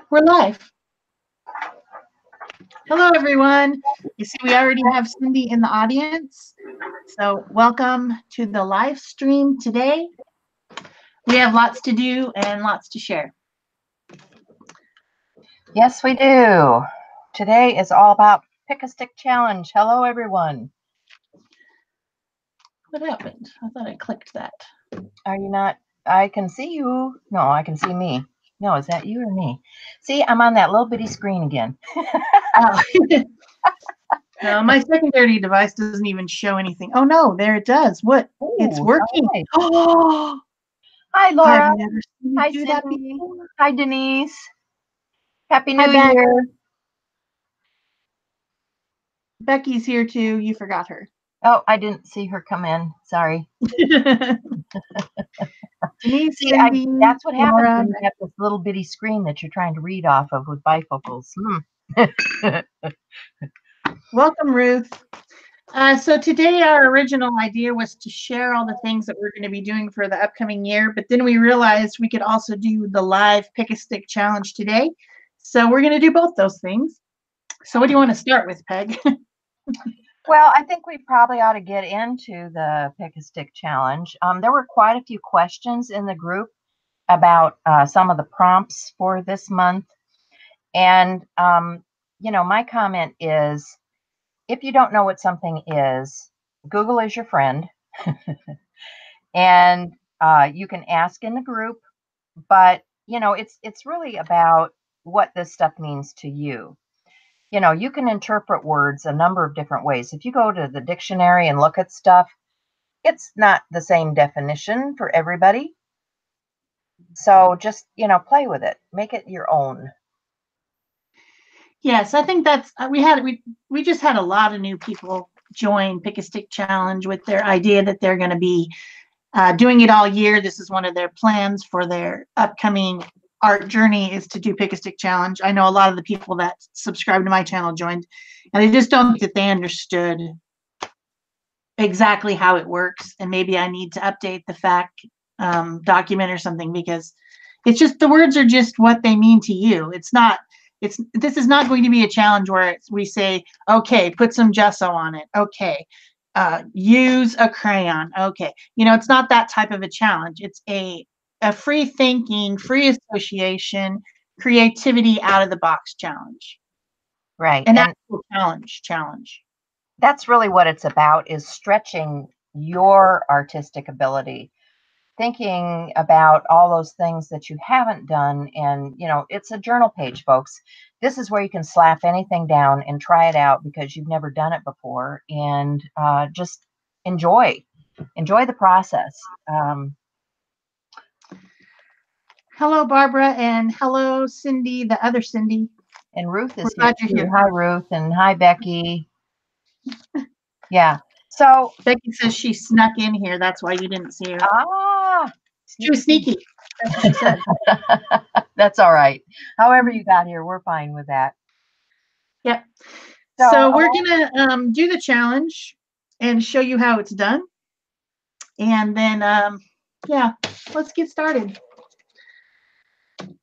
We're live. Hello, everyone. You see, we already have Cindy in the audience. So welcome to the live stream today. We have lots to do and lots to share. Yes, we do. Today is all about Pick a Stick Challenge. Hello, everyone. What happened? I thought I clicked that. Are you not? I can see you. No, I can see me. No, is that you or me? See, I'm on that little bitty screen again. Oh. No, my secondary device doesn't even show anything. Oh, no, there it does. What? Ooh, It's working. hi. Oh, Hi, Laura. I've never seen Hi, you do that Cindy. before. Hi, Denise. Happy Hi, New Beck. Year. Becky's here too. You forgot her. Oh, I didn't see her come in. Sorry. Denise, See, Cindy, that's what happens Laura. when you have this little bitty screen that you're trying to read off of with bifocals. Welcome, Ruth. So today our original idea was to share all the things that we're going to be doing for the upcoming year, but then we realized we could also do the live Pick a Stick challenge today. So we're going to do both those things. So what do you want to start with, Peg? Well, I think we probably ought to get into the Pick a Stick challenge. There were quite a few questions in the group about some of the prompts for this month. And, my comment is, if you don't know what something is, Google is your friend. And you can ask in the group, but, it's really about what this stuff means to you. You can interpret words a number of different ways. If you go to the dictionary and look at stuff, it's not the same definition for everybody. So just, play with it. Make it your own. Yes, I think that's we just had a lot of new people join Pick a Stick Challenge with their idea that they're going to be doing it all year. This is one of their plans for their upcoming art journey is to do Pick a Stick Challenge. I know a lot of the people that subscribe to my channel joined, and I just don't think that they understood exactly how it works. And maybe I need to update the fact document or something, because it's just the words are just what they mean to you. This is not going to be a challenge where we say, okay, put some gesso on it. Okay, use a crayon. Okay, it's not that type of a challenge. It's a free thinking, free association, creativity out of the box challenge. Right. An actual challenge. That's really what it's about, is stretching your artistic ability, thinking about all those things that you haven't done. And, it's a journal page, folks. This is where you can slap anything down and try it out because you've never done it before, and just enjoy the process. Hello, Barbara, and hello, Cindy, the other Cindy. And Ruth is We're glad here. you're here. Hi, Ruth, and hi, Becky. Yeah. So Becky says she snuck in here. That's why you didn't see her. She was sneaky. That's what she said. That's all right. However you got here, we're fine with that. Yep. So we're gonna do the challenge and show you how it's done, and then yeah, let's get started.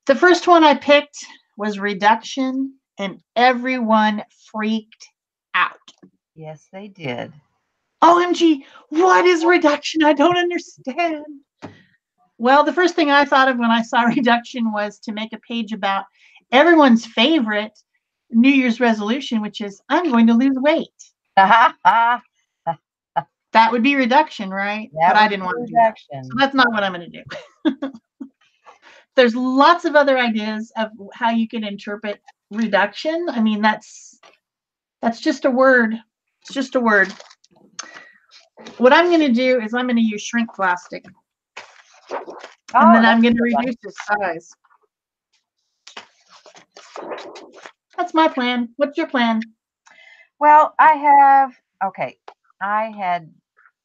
The first one I picked was reduction, and everyone freaked out. Yes, they did. OMG, what is reduction? I don't understand. Well, the first thing I thought of when I saw reduction was to make a page about everyone's favorite New Year's resolution, which is I'm going to lose weight. That would be reduction, right? But I didn't want to do that. So that's not what I'm going to do. There's lots of other ideas of how you can interpret reduction. I mean, that's just a word. It's just a word. What I'm going to do is I'm going to use shrink plastic. And then I'm going to reduce the size. That's my plan. What's your plan? Well, I had,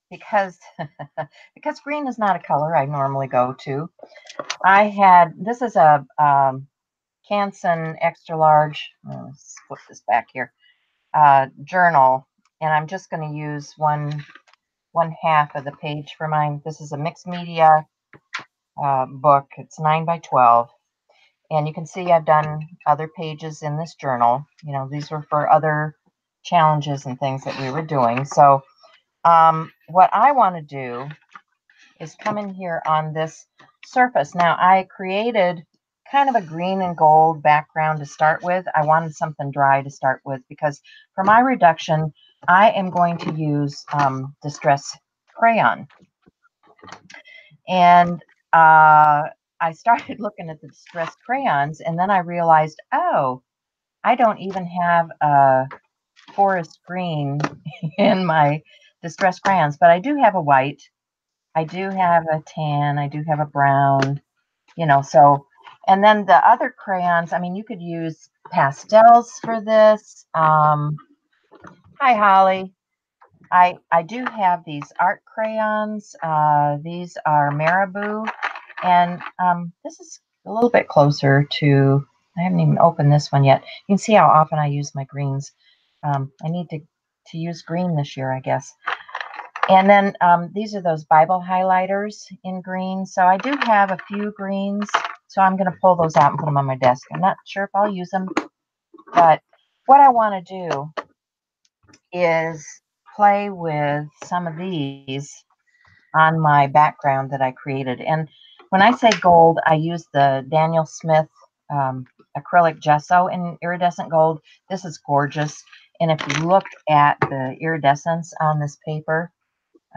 because green is not a color I normally go to. This is a Canson extra large, let's flip this back here, journal, and I'm just going to use one half of the page for mine. This is a mixed media book. It's 9 by 12. And you can see I've done other pages in this journal. You know, these were for other challenges and things that we were doing. So what I want to do is come in here on this surface. Now, I created kind of a green and gold background to start with. I wanted something dry to start with because for my reduction, I am going to use Distress crayon. And I started looking at the Distress crayons, and then I realized, oh, I don't even have a forest green in my Distress crayons, but I do have a white. I do have a tan. I do have a brown, you know, so, and then the other crayons, I mean, you could use pastels for this. Hi, Holly. I do have these art crayons. These are Marabou. And this is a little bit closer to, I haven't even opened this one yet. You can see how often I use my greens. I need to use green this year, I guess. And then these are those Bible highlighters in green. So I do have a few greens. So I'm going to pull those out and put them on my desk. I'm not sure if I'll use them. But what I want to do is play with some of these on my background that I created. And when I say gold, I use the Daniel Smith acrylic gesso in iridescent gold. This is gorgeous. And if you look at the iridescence on this paper,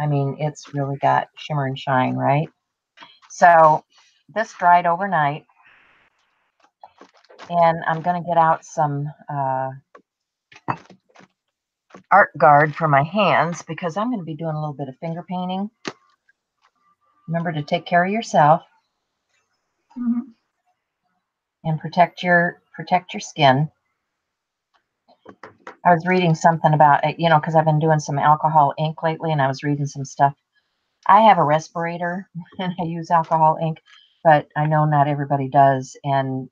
I mean, it's really got shimmer and shine, right? So this dried overnight. And I'm going to get out some art guard for my hands because I'm going to be doing a little bit of finger painting. Remember to take care of yourself. Mm-hmm. And protect your skin. I was reading something about it, you know, because I've been doing some alcohol ink lately, and I was reading some stuff. I have a respirator and I use alcohol ink, but I know not everybody does. And,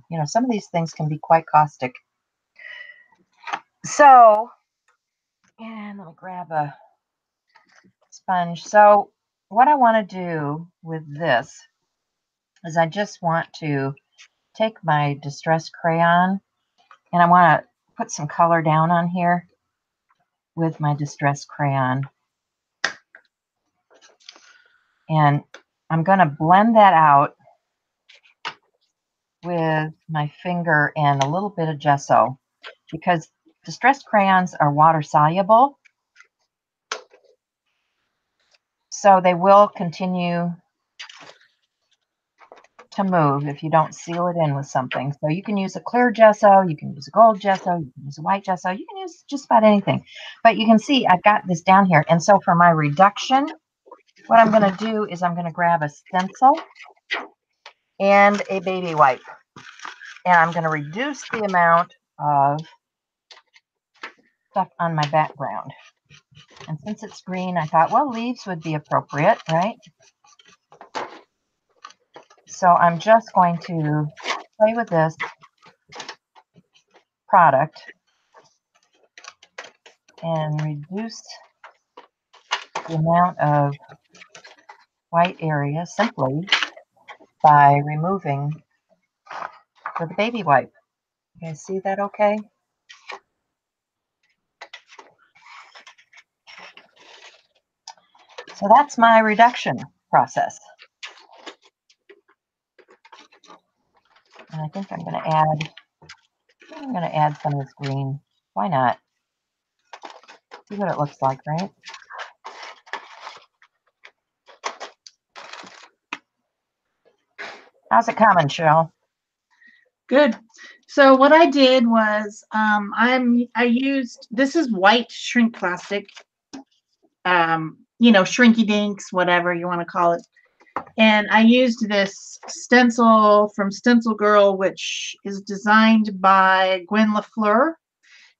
you know, some of these things can be quite caustic. So, and let me grab a sponge. So what I want to do with this is I just want to take my Distress crayon and I want to put some color down on here with my Distress crayon. And I'm going to blend that out with my finger and a little bit of gesso because Distress crayons are water soluble. So they will continue to move if you don't seal it in with something. So you can use a clear gesso, you can use a gold gesso, you can use a white gesso, you can use just about anything. But you can see I've got this down here. And so for my reduction, what I'm going to do is I'm going to grab a stencil and a baby wipe. And I'm going to reduce the amount of stuff on my background. And since it's green, I thought, well, leaves would be appropriate, right? So I'm just going to play with this product and reduce the amount of white area simply by removing with the baby wipe. You guys see that okay? So that's my reduction process. And I think I'm going to add some of this green. Why not? See what it looks like, right? How's it coming, Cheryl? Good. So what I did was I used, this is white shrink plastic, you know, Shrinky Dinks, whatever you want to call it. And I used this stencil from Stencil Girl, which is designed by Gwen LaFleur.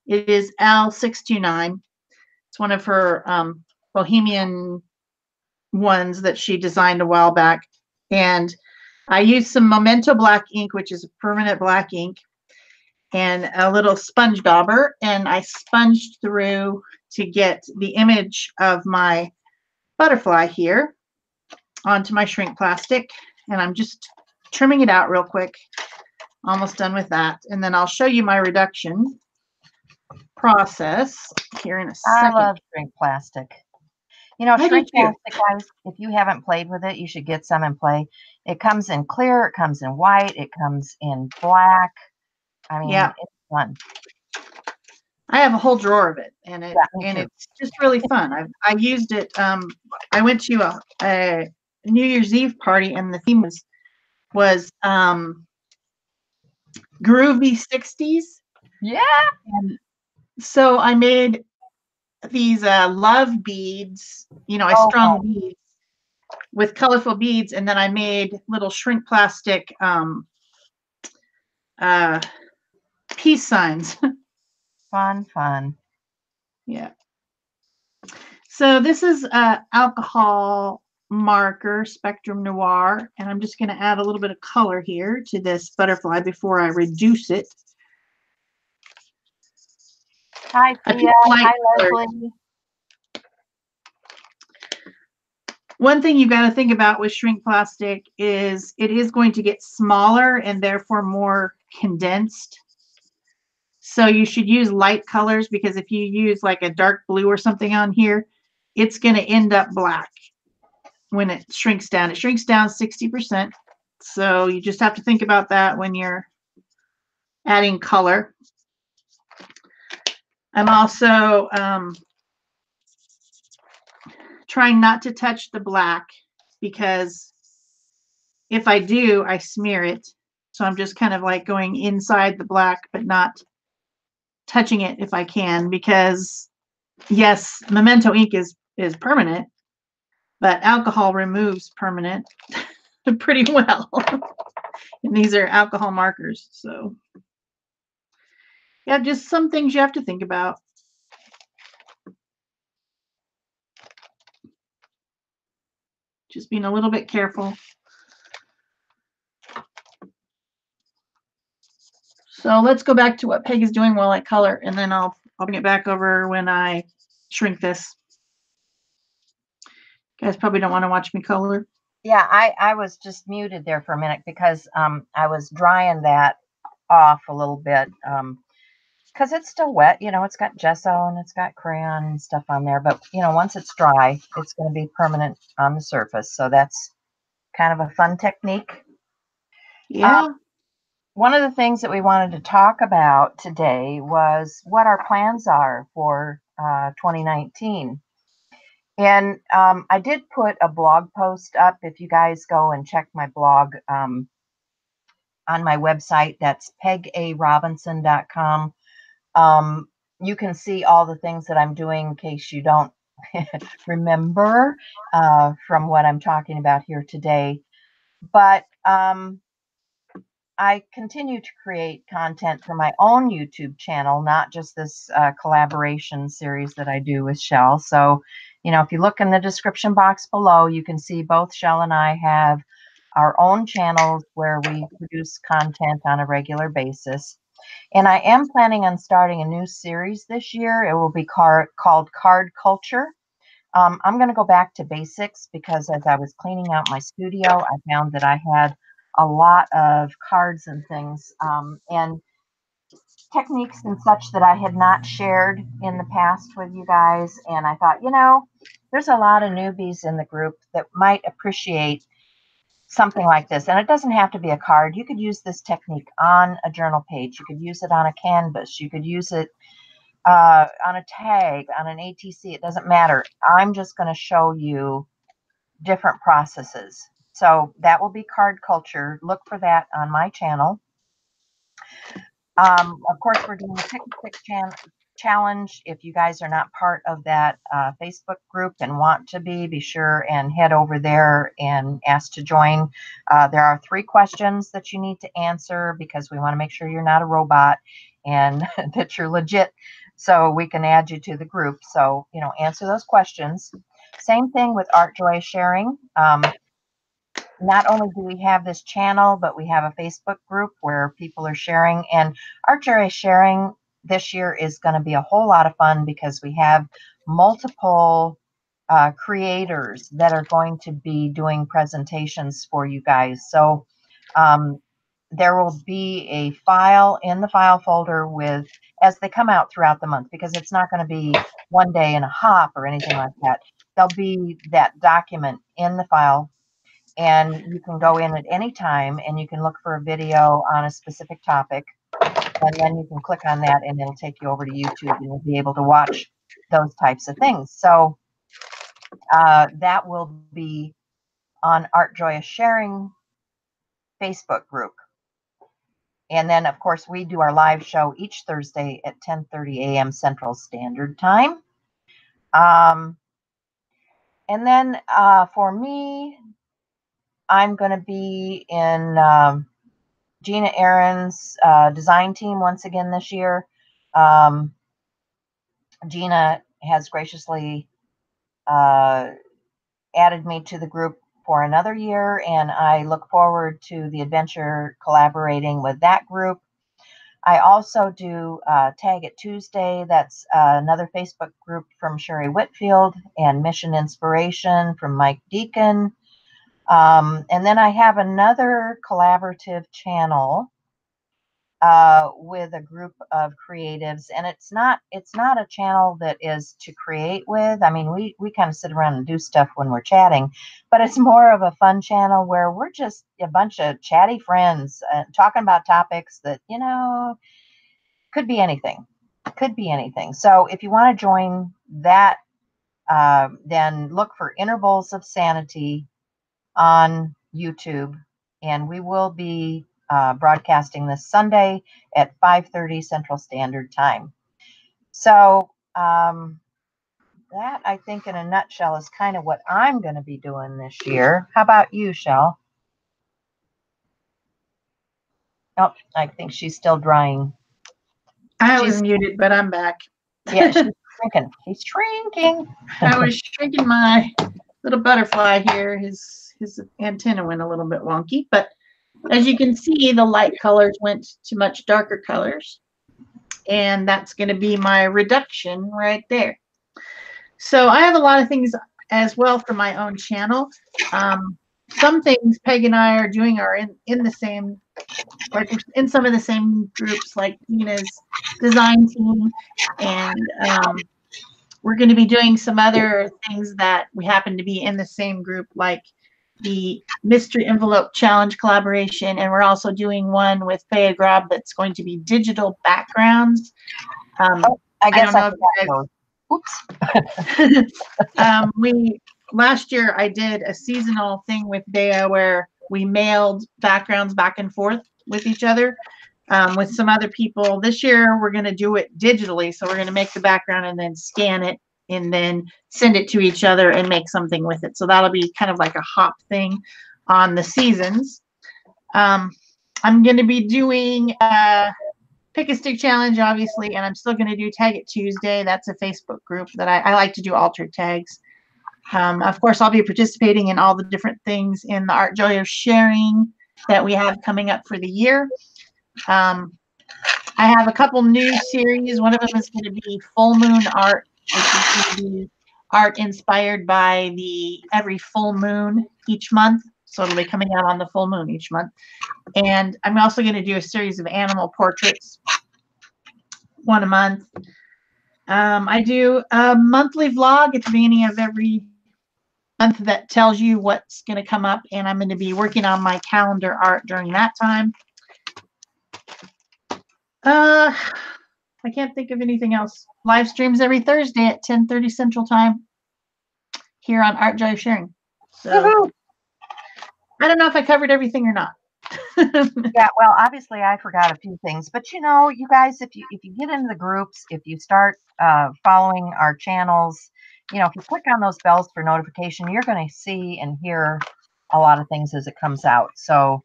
It is L629. It's one of her Bohemian ones that she designed a while back. And I used some Memento black ink, which is a permanent black ink, and a little sponge dauber, and I sponged through to get the image of my butterfly here onto my shrink plastic. And I'm just trimming it out real quick almost done with that. And then I'll show you my reduction process here in a I second. love shrink plastic. You know, I do shrink too. plastic, guys, if you haven't played with it, you should get some and play. It comes in clear, it comes in white, it comes in black. I mean, Yeah. it's fun. I have a whole drawer of it, and Yeah, me too. it's just really fun. I used it. I went to a New Year's Eve party, and the theme was groovy 60s. Yeah. And so I made these love beads. You know, I Oh, strung fun. beads with colorful beads, and then I made little shrink plastic peace signs. Fun, fun. Yeah. So this is alcohol marker, Spectrum Noir, and I'm just going to add a little bit of color here to this butterfly before I reduce it. Hi, Thea. Hi, Leslie. One thing you've got to think about with shrink plastic is it is going to get smaller and therefore more condensed. So you should use light colors, because if you use like a dark blue or something on here, it's going to end up black when it shrinks down. It shrinks down 60%. So you just have to think about that when you're adding color. I'm also trying not to touch the black, because if I do, I smear it. So I'm just kind of like going inside the black, but not touching it if I can, because yes, Memento ink is permanent, but alcohol removes permanent pretty well. And these are alcohol markers. So yeah, just some things you have to think about. Just being a little bit careful. So let's go back to what Peg is doing while I color, and then I'll bring it back over when I shrink this. You guys probably don't want to watch me color. Yeah, I was just muted there for a minute because I was drying that off a little bit because it's still wet. You know, it's got gesso and it's got crayon and stuff on there. But, you know, once it's dry, it's going to be permanent on the surface. So that's kind of a fun technique. Yeah. One of the things that we wanted to talk about today was what our plans are for 2019. And I did put a blog post up. If you guys go and check my blog on my website, that's pegarobinson.com. You can see all the things that I'm doing in case you don't remember from what I'm talking about here today. But I continue to create content for my own YouTube channel, not just this collaboration series that I do with Shell. So, you know, if you look in the description box below, you can see both Shell and I have our own channels where we produce content on a regular basis. And I am planning on starting a new series this year. It will be called Card Culture. I'm going to go back to basics because as I was cleaning out my studio, I found that I had a lot of cards and things and techniques and such that I had not shared in the past with you guys. And I thought, you know, there's a lot of newbies in the group that might appreciate something like this. And it doesn't have to be a card. You could use this technique on a journal page. You could use it on a canvas. You could use it on a tag, on an ATC. It doesn't matter. I'm just going to show you different processes. So that will be Card Culture. Look for that on my channel. Of course, we're doing the Pick a Stick challenge. If you guys are not part of that Facebook group and want to be sure and head over there and ask to join. There are 3 questions that you need to answer because we want to make sure you're not a robot and that you're legit so we can add you to the group. So, you know, answer those questions. Same thing with Art Joy Sharing. Not only do we have this channel, but we have a Facebook group where people are sharing. And Art Joy Sharing this year is going to be a whole lot of fun because we have multiple creators that are going to be doing presentations for you guys. So there will be a file in the file folder with, as they come out throughout the month, because it's not going to be one day in a hop or anything like that. There'll be that document in the file, and you can go in at any time and you can look for a video on a specific topic, and then you can click on that and it'll take you over to YouTube and you'll be able to watch those types of things. So that will be on Art Joyous Sharing Facebook group. And then, of course, we do our live show each Thursday at 10:30 a.m. Central Standard Time. And then for me, I'm going to be in Gina Aaron's design team once again this year. Gina has graciously added me to the group for another year, and I look forward to the adventure collaborating with that group. I also do Tag It Tuesday. That's another Facebook group from Sherry Whitfield, and Mission Inspiration from Mike Deacon. And then I have another collaborative channel with a group of creatives, and it's not a channel that is to create with. I mean, we kind of sit around and do stuff when we're chatting, but it's more of a fun channel where we're just a bunch of chatty friends talking about topics that, you know, could be anything. So if you want to join that, then look for Intervals of Sanity on YouTube, and we will be broadcasting this Sunday at 5:30 Central Standard Time. So that, I think, in a nutshell, is kind of what I'm going to be doing this year. How about you, Shell? Oh, I think she's still drying. I was muted, but I'm back. Yeah, she's shrinking. She's shrinking. I was shrinking my little butterfly here. His antenna went a little bit wonky, but as you can see, the light colors went to much darker colors, and that's going to be my reduction right there. So I have a lot of things as well for my own channel. Some things Peg and I are doing are in the same, like in some of the same groups, like Tina's design team, and we're going to be doing some other things that we happen to be in the same group, like the Mystery Envelope Challenge collaboration, and we're also doing one with Thea Grob that's going to be digital backgrounds. I guess I forgot. Oops. Last year I did a seasonal thing with Thea where we mailed backgrounds back and forth with each other with some other people. This year we're going to do it digitally, so we're going to make the background and then scan it and then send it to each other and make something with it. So that'll be kind of like a hop thing on the seasons. I'm going to be doing Pick a Stick Challenge, obviously, and I'm still going to do Tag It Tuesday. That's a Facebook group that I like to do altered tags. Of course, I'll be participating in all the different things in the Art Joyous Sharing that we have coming up for the year. I have a couple new series. One of them is going to be Full Moon Art, which is going to be art inspired by every full moon each month. So it'll be coming out on the full moon each month. And I'm also going to do a series of animal portraits, one a month. I do a monthly vlog at the beginning of every month that tells you what's going to come up, and I'm going to be working on my calendar art during that time. I can't think of anything else. Live streams every Thursday at 10:30 Central Time here on Art Joyous Sharing. So I don't know if I covered everything or not. Yeah, well, obviously I forgot a few things, but you know, you guys, if you get into the groups, if you start following our channels, you know, if you click on those bells for notification, you're going to see and hear a lot of things as it comes out. So,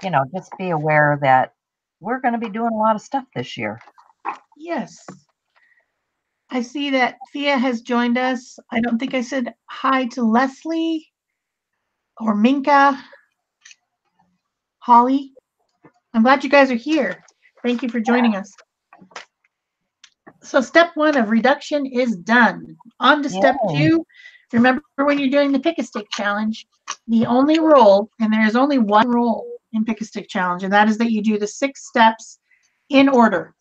you know, just be aware that we're going to be doing a lot of stuff this year. Yes. I see that Thea has joined us. I don't think I said hi to Leslie or Minka. Holly, I'm glad you guys are here. Thank you for joining us. So step 1 of reduction is done. On to step 2. Remember, when you're doing the Pick a Stick Challenge, the only rule, and there is only one rule, in Pick a Stick Challenge, and that is that you do the 6 steps in order.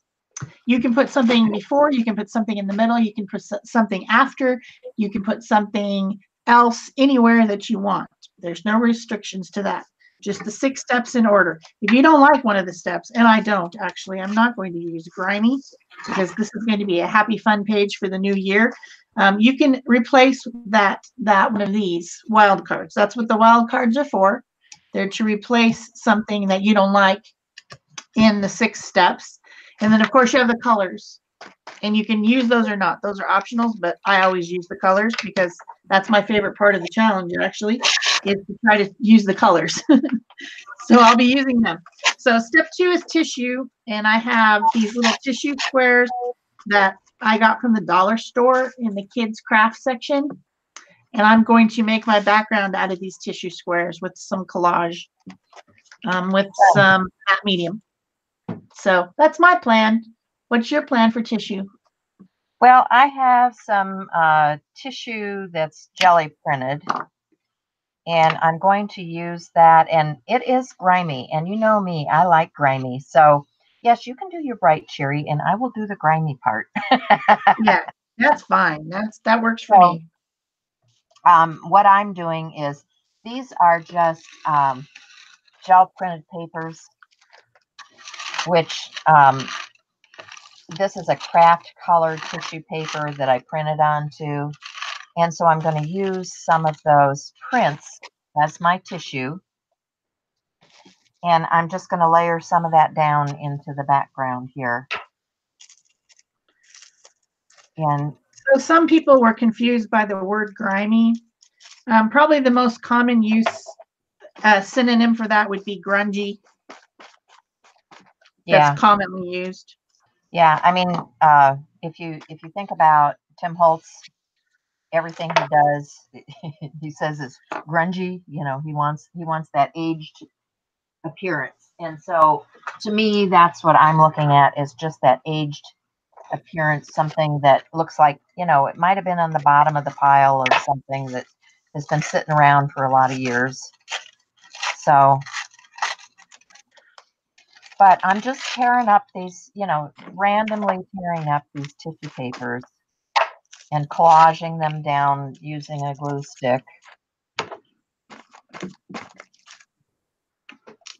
You can put something before, you can put something in the middle, you can put something after, you can put something else anywhere that you want. There's no restrictions to that. Just the 6 steps in order. If you don't like one of the steps, and I don't actually, I'm not going to use Grimy because this is going to be a happy fun page for the new year. You can replace that one of these wild cards. That's what the wild cards are for. They're to replace something that you don't like in the 6 steps. And then of course you have the colors, and you can use those or not. Those are optionals, but I always use the colors because that's my favorite part of the challenge actually, is to try to use the colors. So I'll be using them. So step 2 is tissue, and I have these little tissue squares that I got from the dollar store in the kids craft section. And I'm going to make my background out of these tissue squares with some collage, with some matte medium. So that's my plan. What's your plan for tissue? Well, I have some tissue that's jelly printed, and I'm going to use that. And it is grimy, and you know me, I like grimy. So yes, you can do your bright cherry, and I will do the grimy part. Yeah, that's fine. That works for me. What I'm doing is, these are just gel printed papers, which this is a craft colored tissue paper that I printed onto. And so I'm going to use some of those prints as my tissue. And I'm just going to layer some of that down into the background here. And so some people were confused by the word grimy. Probably the most common use synonym for that would be grungy. yeah, That's commonly used. yeah. I mean, if you think about Tim Holtz, everything he does, he says is grungy. You know, he wants that aged appearance. And so to me, that's what I'm looking at, is just that aged appearance, something that looks like, you know, it might have been on the bottom of the pile of something that has been sitting around for a lot of years. So, but I'm just tearing up these, you know, randomly tearing up these tissue papers and collaging them down using a glue stick.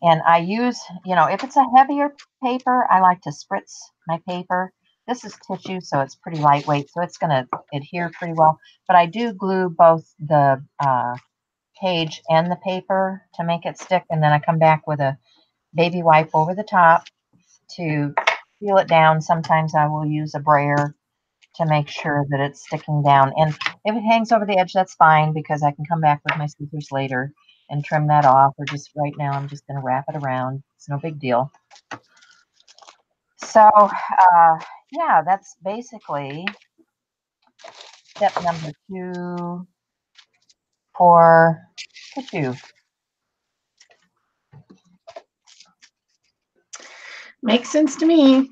And I use, you know, if it's a heavier paper, I like to spritz my paper. This is tissue, so it's pretty lightweight, so it's going to adhere pretty well. But I do glue both the page and the paper to make it stick, and then I come back with a baby wipe over the top to seal it down. Sometimes I will use a brayer to make sure that it's sticking down. And if it hangs over the edge, that's fine, because I can come back with my scissors later and trim that off, or just right now I'm just going to wrap it around. It's no big deal. So yeah, that's basically step number 2 for tissue. Makes sense to me.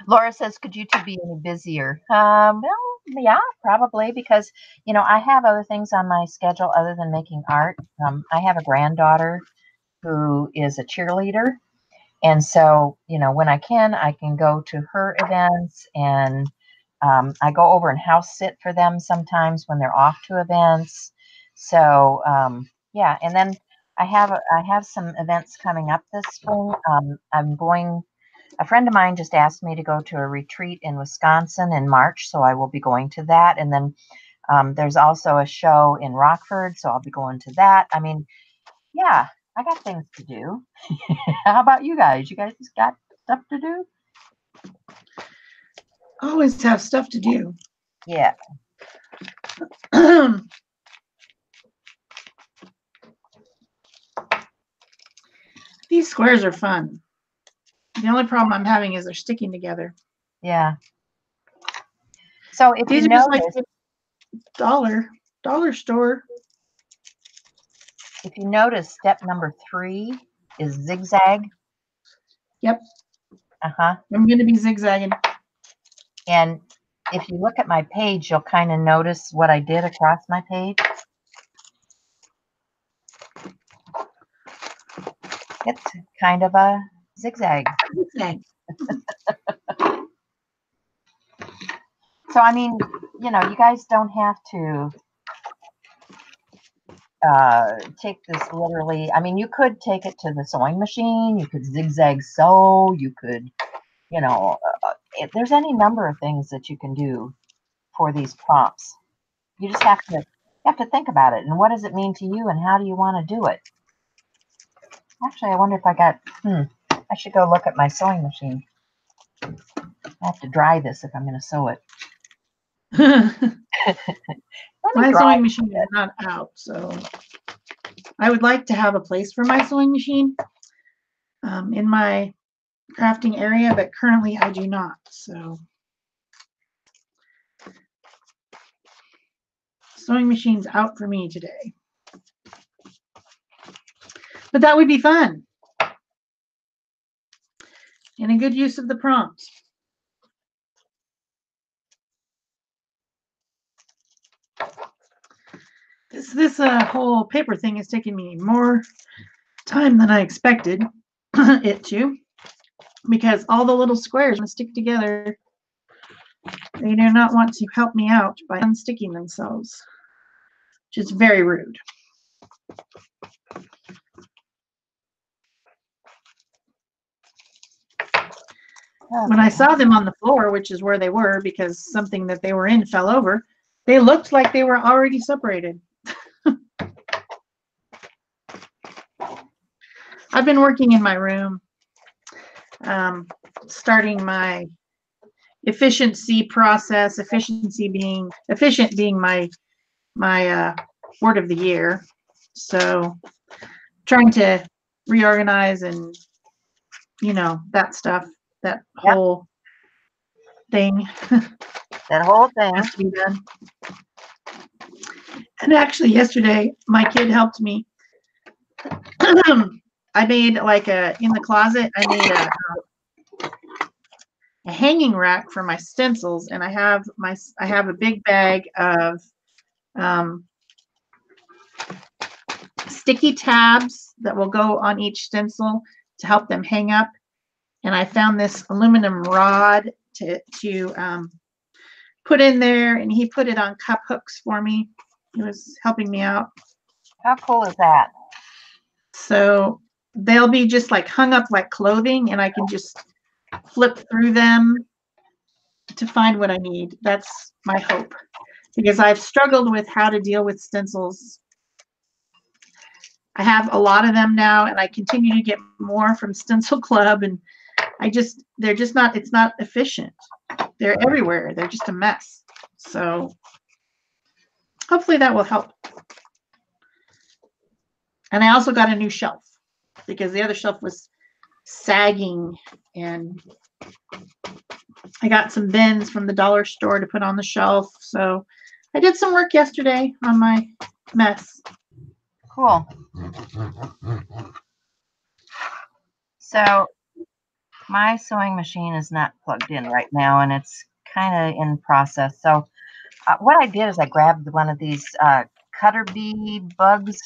Laura says, could you two be any busier? Well, yeah, probably, because, you know, I have other things on my schedule other than making art. I have a granddaughter who is a cheerleader. And so, you know, when I can go to her events, and I go over and house sit for them sometimes when they're off to events. So, yeah, and then I have some events coming up this spring. A friend of mine just asked me to go to a retreat in Wisconsin in March, so I will be going to that. And then there's also a show in Rockford, so I'll be going to that. I mean, yeah, I got things to do. How about you guys? You guys got stuff to do? Always have stuff to do. Yeah. These squares are fun. The only problem I'm having is they're sticking together. Yeah. So if These you are just notice, like the dollar store. if you notice, step number 3 is zigzag. Yep. Uh-huh. I'm going to be zigzagging. And if you look at my page, you'll kind of notice what I did across my page. It's kind of a zigzag. Okay. So, I mean, you know, you guys don't have to take this literally. I mean, you could take it to the sewing machine. You could zigzag sew. You could, you know, there's any number of things that you can do for these prompts. You just have to think about it. And what does it mean to you? And how do you want to do it? Actually, I wonder if I got. I should go look at my sewing machine. I have to dry this if I'm going to sew it. My sewing machine is not out, so I would like to have a place for my sewing machine in my crafting area, but currently I do not. So sewing machine's out for me today. But that would be fun and a good use of the prompt. This whole paper thing is taking me more time than I expected it to, because all the little squares want to stick together. They do not want to help me out by unsticking themselves, which is very rude. When I saw them on the floor, which is where they were because something that they were in fell over, they looked like they were already separated. I've been working in my room, starting my efficiency process, efficient being my word of the year. So trying to reorganize and, you know, that stuff, that whole thing. That whole thing has to be done. And actually yesterday, my kid helped me. I made like in the closet, I made a hanging rack for my stencils, and I have a big bag of sticky tabs that will go on each stencil to help them hang up. And I found this aluminum rod to put in there, and he put it on cup hooks for me. He was helping me out. How cool is that? So they'll be just like hung up like clothing, and I can just flip through them to find what I need. That's my hope, because I've struggled with how to deal with stencils. I have a lot of them now, and I continue to get more from Stencil Club, and they're just not, it's not efficient. They're everywhere. They're just a mess. So hopefully that will help. And I also got a new shelf because the other shelf was sagging, and I got some bins from the dollar store to put on the shelf. So I did some work yesterday on my mess. Cool. So my sewing machine is not plugged in right now, and it's kind of in process. So what I did is I grabbed one of these cutter bee bugs.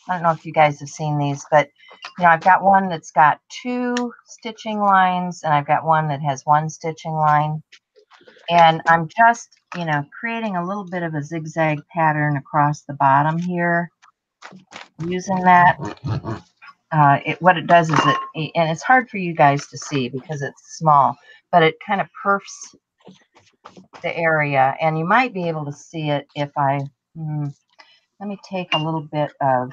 I don't know if you guys have seen these, but you know, I've got one that's got 2 stitching lines, and I've got one that has 1 stitching line. And I'm just, you know, creating a little bit of a zigzag pattern across the bottom here using that. What it does is and it's hard for you guys to see because it's small, but it kind of perfs the area, and you might be able to see it if I, let me take a little bit of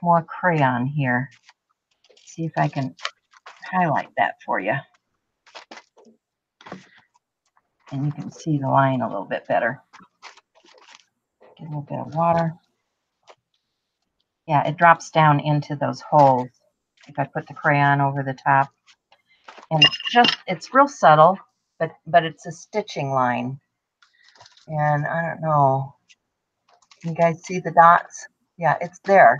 more crayon here, see if I can highlight that for you. And you can see the line a little bit better. Get a little bit of water. Yeah, it drops down into those holes if I put the crayon over the top. And it's real subtle, but it's a stitching line. And I don't know, can you guys see the dots? Yeah, it's there.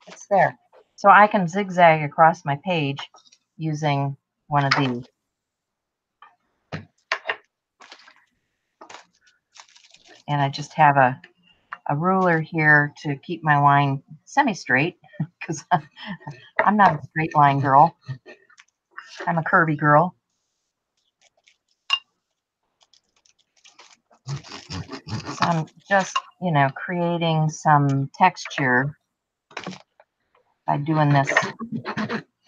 It's there. So I can zigzag across my page using one of these. And I just have a ruler here to keep my line semi-straight. because I'm not a straight line girl. I'm a curvy girl. So I'm just, creating some texture by doing this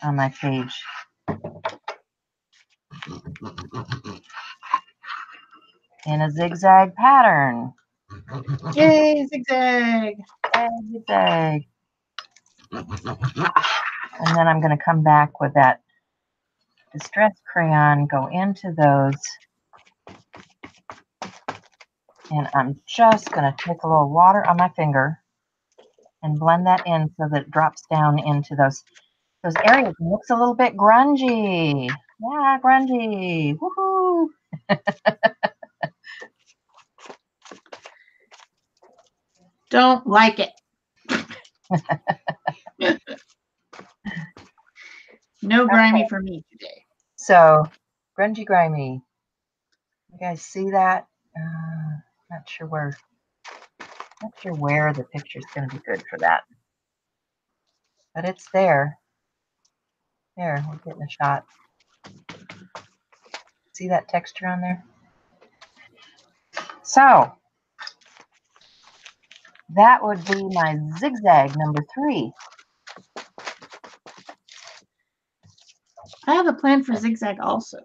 on my page. In a zigzag pattern. Yay, zigzag. Zigzag. And then I'm going to come back with that Distress crayon, go into those. And I'm just going to take a little water on my finger and blend that in so that it drops down into those areas. It looks a little bit grungy. Yeah, grungy. Woohoo! Don't like it. No grimy for me today. So, grungy, grimy. You guys see that? Not sure where the picture's going to be good for that. But it's there. There, we're getting a shot. See that texture on there? So, that would be my zigzag number 3. I have a plan for zigzag also.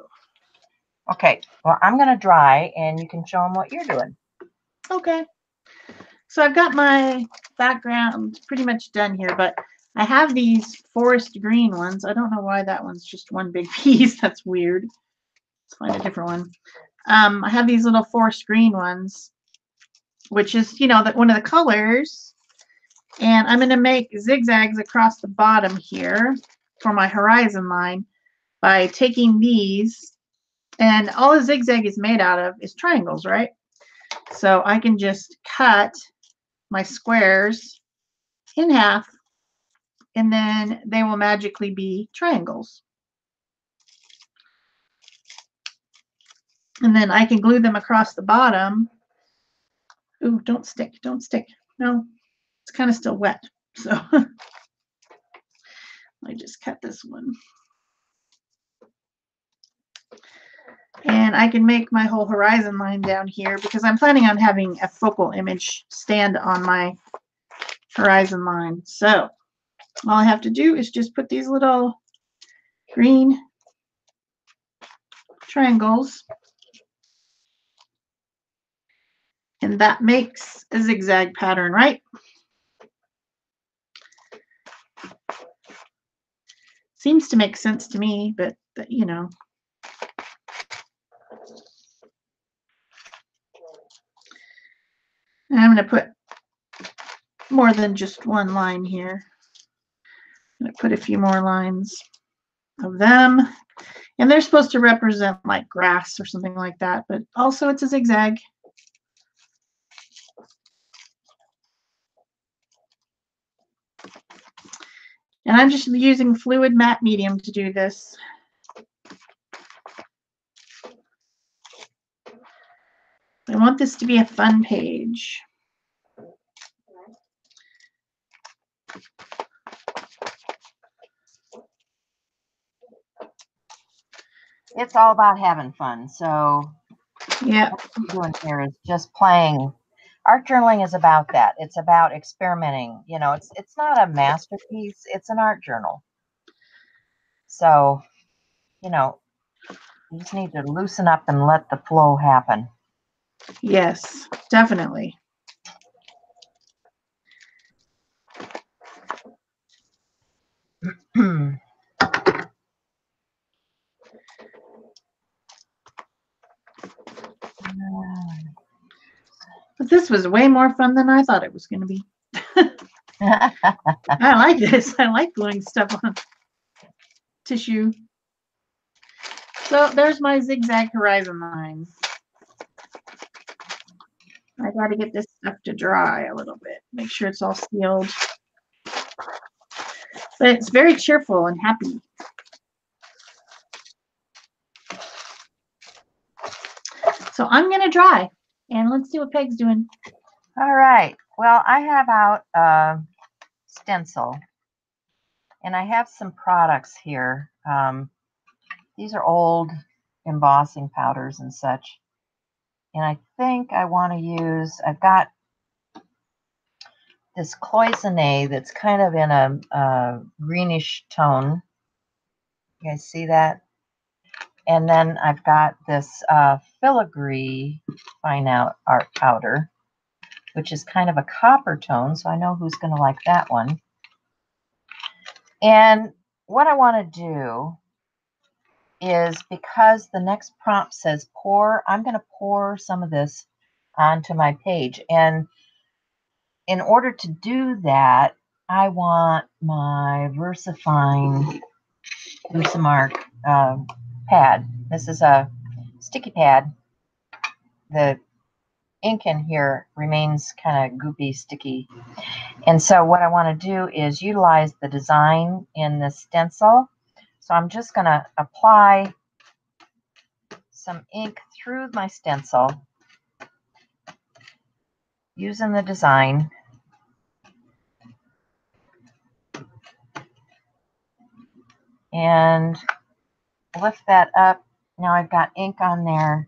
Okay, well, I'm going to dry, and you can show them what you're doing. Okay. So I've got my background pretty much done here, but I have these forest green ones. I don't know why that one's just one big piece. That's weird. Let's find a different one. I have these little forest green ones, which is, one of the colors. And I'm going to make zigzags across the bottom here for my horizon line by taking these. And all a zigzag is made out of is triangles, right? So I can just cut my squares in half, and then they will magically be triangles. And then I can glue them across the bottom. Ooh, don't stick, don't stick. No, it's kind of still wet. So I just cut this one. And I can make my whole horizon line down here because I'm planning on having a focal image stand on my horizon line. So all I have to do is just put these little green triangles, and that makes a zigzag pattern, right? Seems to make sense to me, but And I'm going to put more than just one line here. I'm going to put a few more lines of them. And they're supposed to represent like grass or something like that, but also it's a zigzag. And I'm just using fluid matte medium to do this. I want this to be a fun page. It's all about having fun. So yeah, what we're doing here is just playing. Art journaling is about that. It's about experimenting. It's not a masterpiece. It's an art journal. So, you just need to loosen up and let the flow happen. Yes, definitely. But this was way more fun than I thought it was going to be. I like this. I like gluing stuff on tissue. So there's my zigzag horizon line. I got to get this stuff to dry a little bit. Make sure it's all sealed. But it's very cheerful and happy. So I'm going to dry. And let's see what Peg's doing. All right. Well, I have out a stencil. And I have some products here. These are old embossing powders and such. And I think I want to use, I've got this cloisonne that's kind of in a greenish tone. You guys see that? And then I've got this filigree fine art powder, which is kind of a copper tone, so I know who's going to like that one. And what I want to do is, because the next prompt says pour, I'm going to pour some of this onto my page. And in order to do that, I want my VersaFine Versamark pad. This is a sticky pad. The ink in here remains kind of goopy, sticky. And so what I want to do is utilize the design in the stencil. So I'm just going to apply some ink through my stencil using the design. And lift that up. Now I've got ink on there.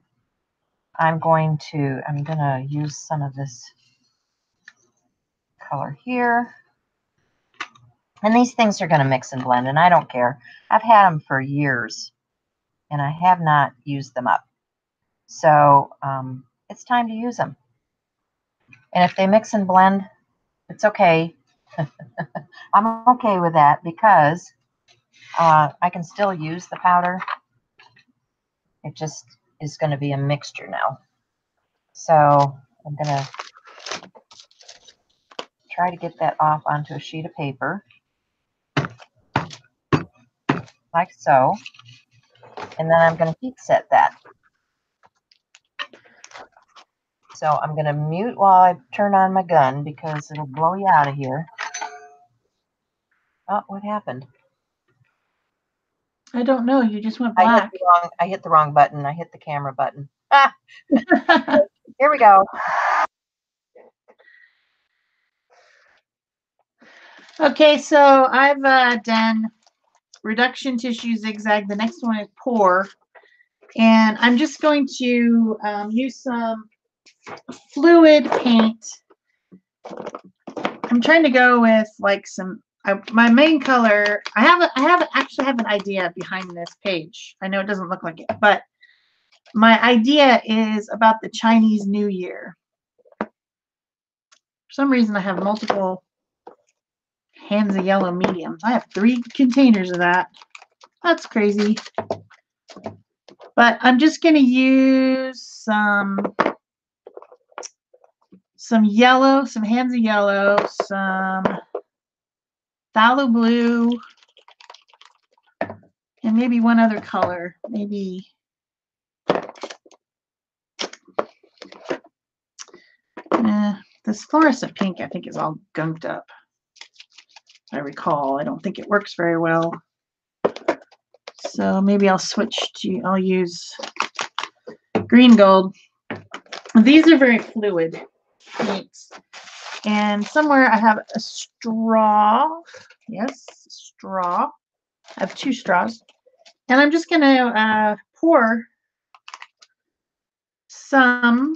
I'm going to use some of this color here. And these things are going to mix and blend, and I don't care. I've had them for years, and I have not used them up. So it's time to use them. And if they mix and blend, it's okay. I'm okay with that, because I can still use the powder. It just is going to be a mixture now. So I'm going to try to get that off onto a sheet of paper, like so. And then I'm going to heat set that. So I'm going to mute while I turn on my gun, because it'll blow you out of here. Oh, what happened? I don't know. You just went black. I hit the wrong button. I hit the camera button. Ah! Here we go. Okay, so I've done reduction, tissue, zigzag. The next one is pour. And I'm just going to use some fluid paint. I'm trying to go with like some, my main color, I actually have an idea behind this page. I know it doesn't look like it, but my idea is about the Chinese New Year. For some reason, I have multiple Hansa Yellow mediums. I have 3 containers of that. That's crazy. But I'm just going to use some yellow, some Hansa Yellow, some phthalo blue, and maybe one other color. Maybe this fluorescent pink, I think, is all gunked up. I recall. I don't think it works very well. So maybe I'll use green gold. These are very fluid paints. And somewhere I have a straw. Yes, straw. I have 2 straws. And I'm just going to pour some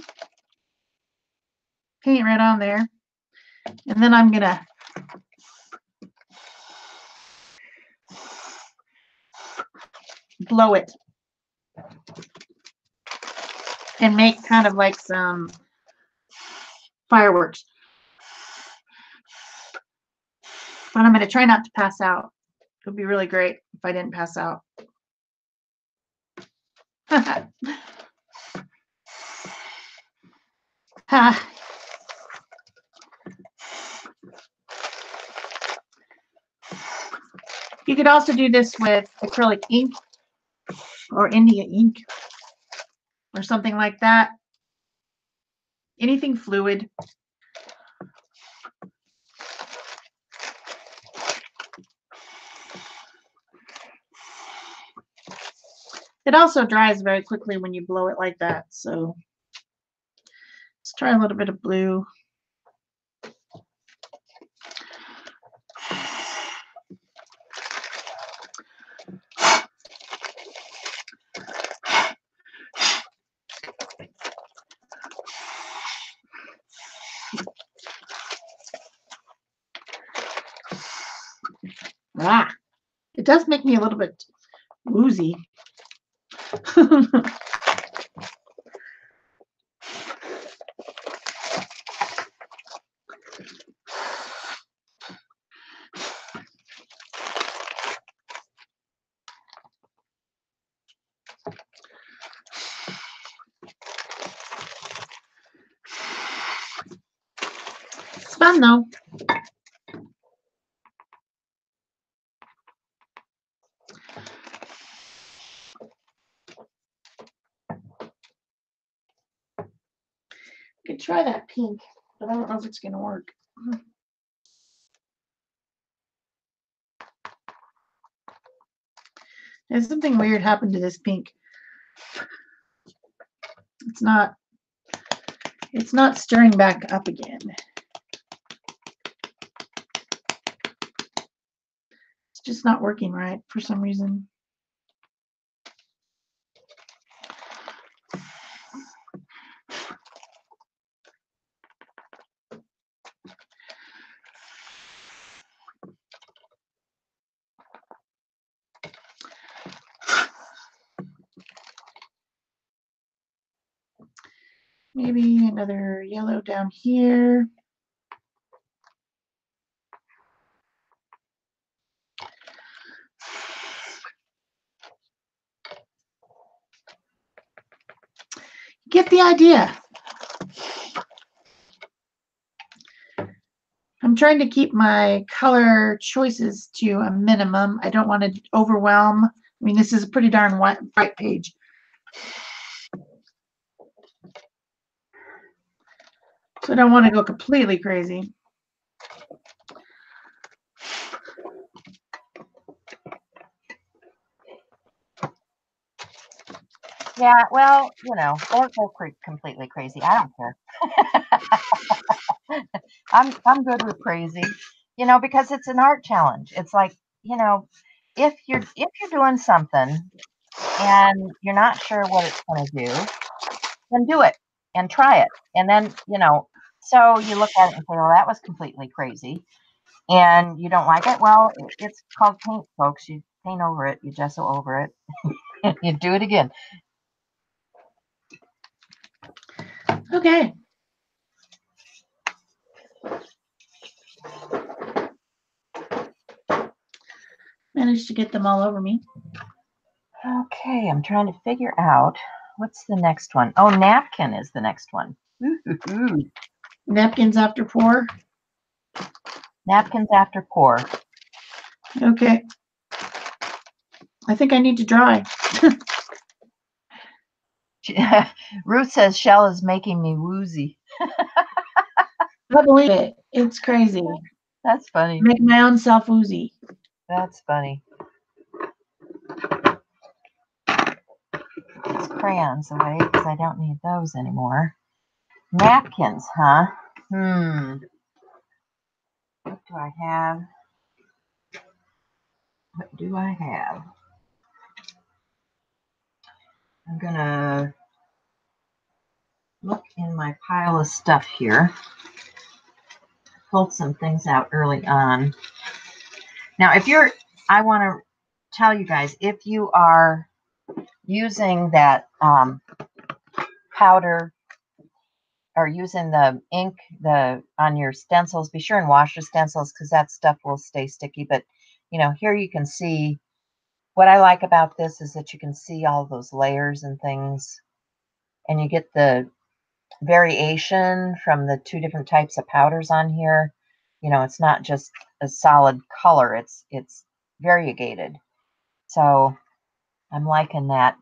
paint right on there. And then I'm going to blow it and make kind of like some fireworks. But I'm going to try not to pass out. It would be really great if I didn't pass out. You could also do this with acrylic ink or India ink or something like that. Anything fluid. It also dries very quickly when you blow it like that. So let's try a little bit of blue. Ah, it does make me a little bit woozy. It's fun though. I could try that pink, but I don't know if it's going to work. There's something weird happened to this pink. It's not stirring back up again. It's just not working right for some reason. Maybe another yellow down here. Get the idea. I'm trying to keep my color choices to a minimum. I don't want to overwhelm. I mean, this is a pretty darn bright page. So I don't want to go completely crazy. Yeah, well, you know, or go completely crazy. I don't care. I'm good with crazy, you know, because it's an art challenge. It's like, you know, if you're doing something and you're not sure what it's going to do, then do it and try it. And then, you know, so you look at it and say, well, that was completely crazy. And you don't like it. Well, it's called paint, folks. You paint over it, you gesso over it, and you do it again. Okay. Managed to get them all over me. Okay, I'm trying to figure out what's the next one. Oh, napkin is the next one. Napkins after pour. Napkins after pour. Okay. I think I need to dry. Ruth says Shell is making me woozy. I believe it. It's crazy. That's funny. Make my own self woozy. That's funny. These crayons away because I don't need those anymore. Napkins, huh? What do I have? What do I have? I'm gonna look in my pile of stuff here. Pulled some things out early on. Now, I want to tell you guys, if you are using that powder or using the ink on your stencils, be sure and wash your stencils because that stuff will stay sticky. But, you know, here you can see what I like about this is that you can see all those layers and things, and you get the variation from the two different types of powders on here. You know, it's not just a solid color, it's variegated. So I'm liking that.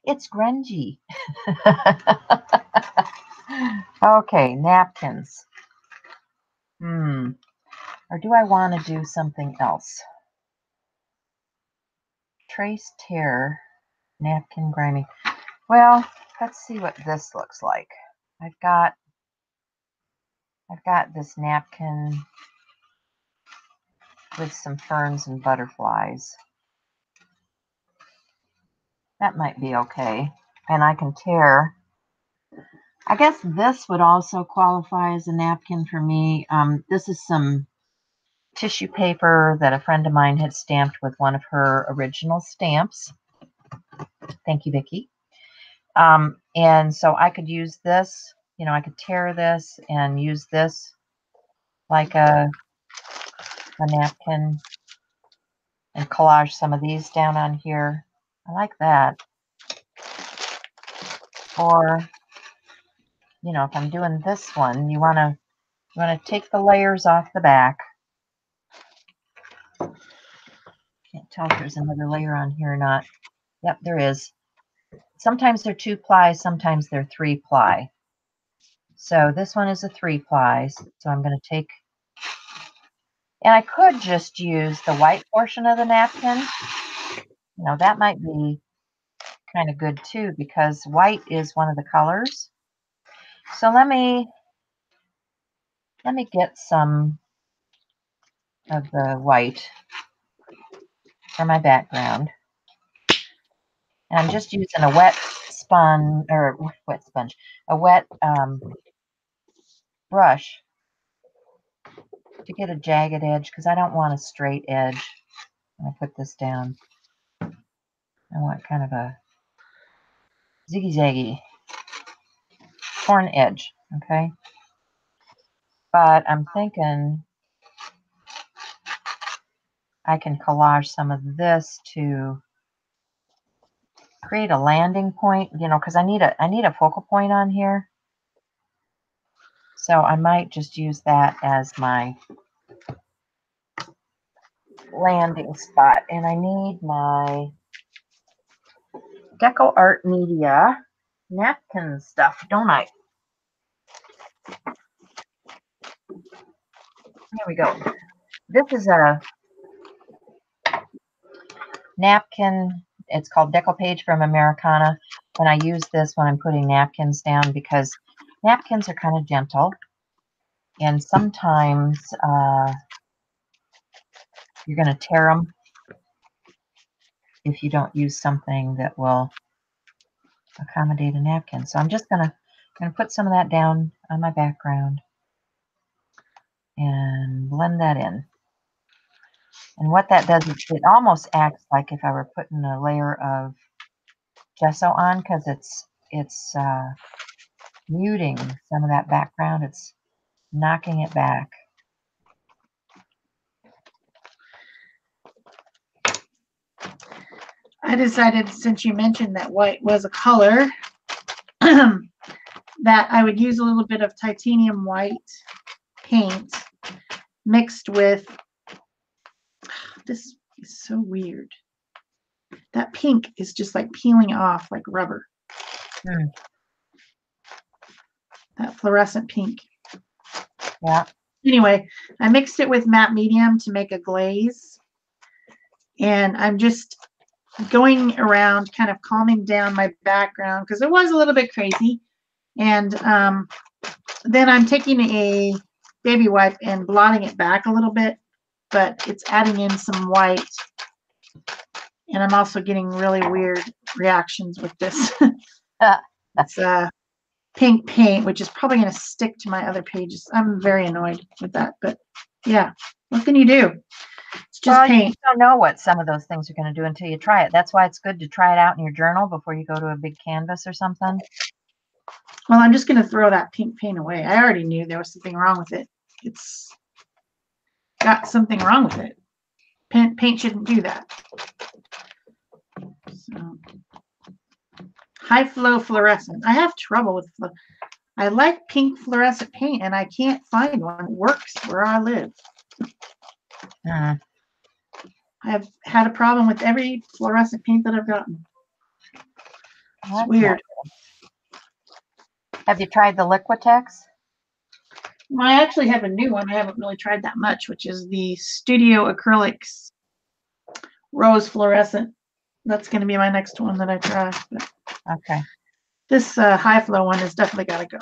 It's grungy. Okay, napkins. Or do I want to do something else? Trace tear, napkin grimy. Well, let's see what this looks like. I've got this napkin with some ferns and butterflies. That might be okay. And I can tear. I guess this would also qualify as a napkin for me. This is some tissue paper that a friend of mine had stamped with one of her original stamps. Thank you, Vicki. And so I could use this, you know, I could tear this and use this like a napkin and collage some of these down on here. I like that. Or, you know, if I'm doing this one, you want to take the layers off the back. Can't tell if there's another layer on here or not. Yep, there is. Sometimes they're 2-ply, sometimes they're 3-ply. So this one is a 3-ply. So I'm going to take, and I could just use the white portion of the napkin. You know, that might be kind of good too, because white is one of the colors. So let me get some of the white for my background. And I'm just using a wet brush to get a jagged edge, because I don't want a straight edge when I put this down. I want kind of a ziggy-zaggy torn edge, okay? But I'm thinking I can collage some of this to create a landing point, you know, because I need a focal point on here. So I might just use that as my landing spot. And I need my Deco Art Media napkin stuff, don't I? Here we go. This is a napkin. It's called Decopage from Americana. And I use this when I'm putting napkins down because napkins are kind of gentle. And sometimes you're going to tear them if you don't use something that will accommodate a napkin. So I'm just going to put some of that down on my background and blend that in. And what that does is it almost acts like if I were putting a layer of gesso on, because it's muting some of that background. It's knocking it back. I decided, since you mentioned that white was a color, that I would use a little bit of titanium white paint mixed with, this is so weird. That pink is just like peeling off like rubber. That fluorescent pink. Yeah. Anyway, I mixed it with matte medium to make a glaze. And I'm just going around kind of calming down my background because it was a little bit crazy. And then I'm taking a baby wipe and blotting it back a little bit, but it's adding in some white. And I'm also getting really weird reactions with this. It's pink paint, which is probably going to stick to my other pages. I'm very annoyed with that, but yeah, what can you do? It's just paint. You don't know what some of those things are going to do until you try it. That's why it's good to try it out in your journal before you go to a big canvas or something. Well, I'm just going to throw that pink paint away. I already knew there was something wrong with it. It's got something wrong with it. Paint shouldn't do that. So, high flow fluorescent. I have trouble with I like pink fluorescent paint and I can't find one that works where I live. I've had a problem with every fluorescent paint that I've gotten. It's weird. Have you tried the Liquitex? Well, I actually have a new one I haven't really tried that much, which is the Studio Acrylics Rose Fluorescent. That's going to be my next one that I try. But okay. This high flow one has definitely got to go.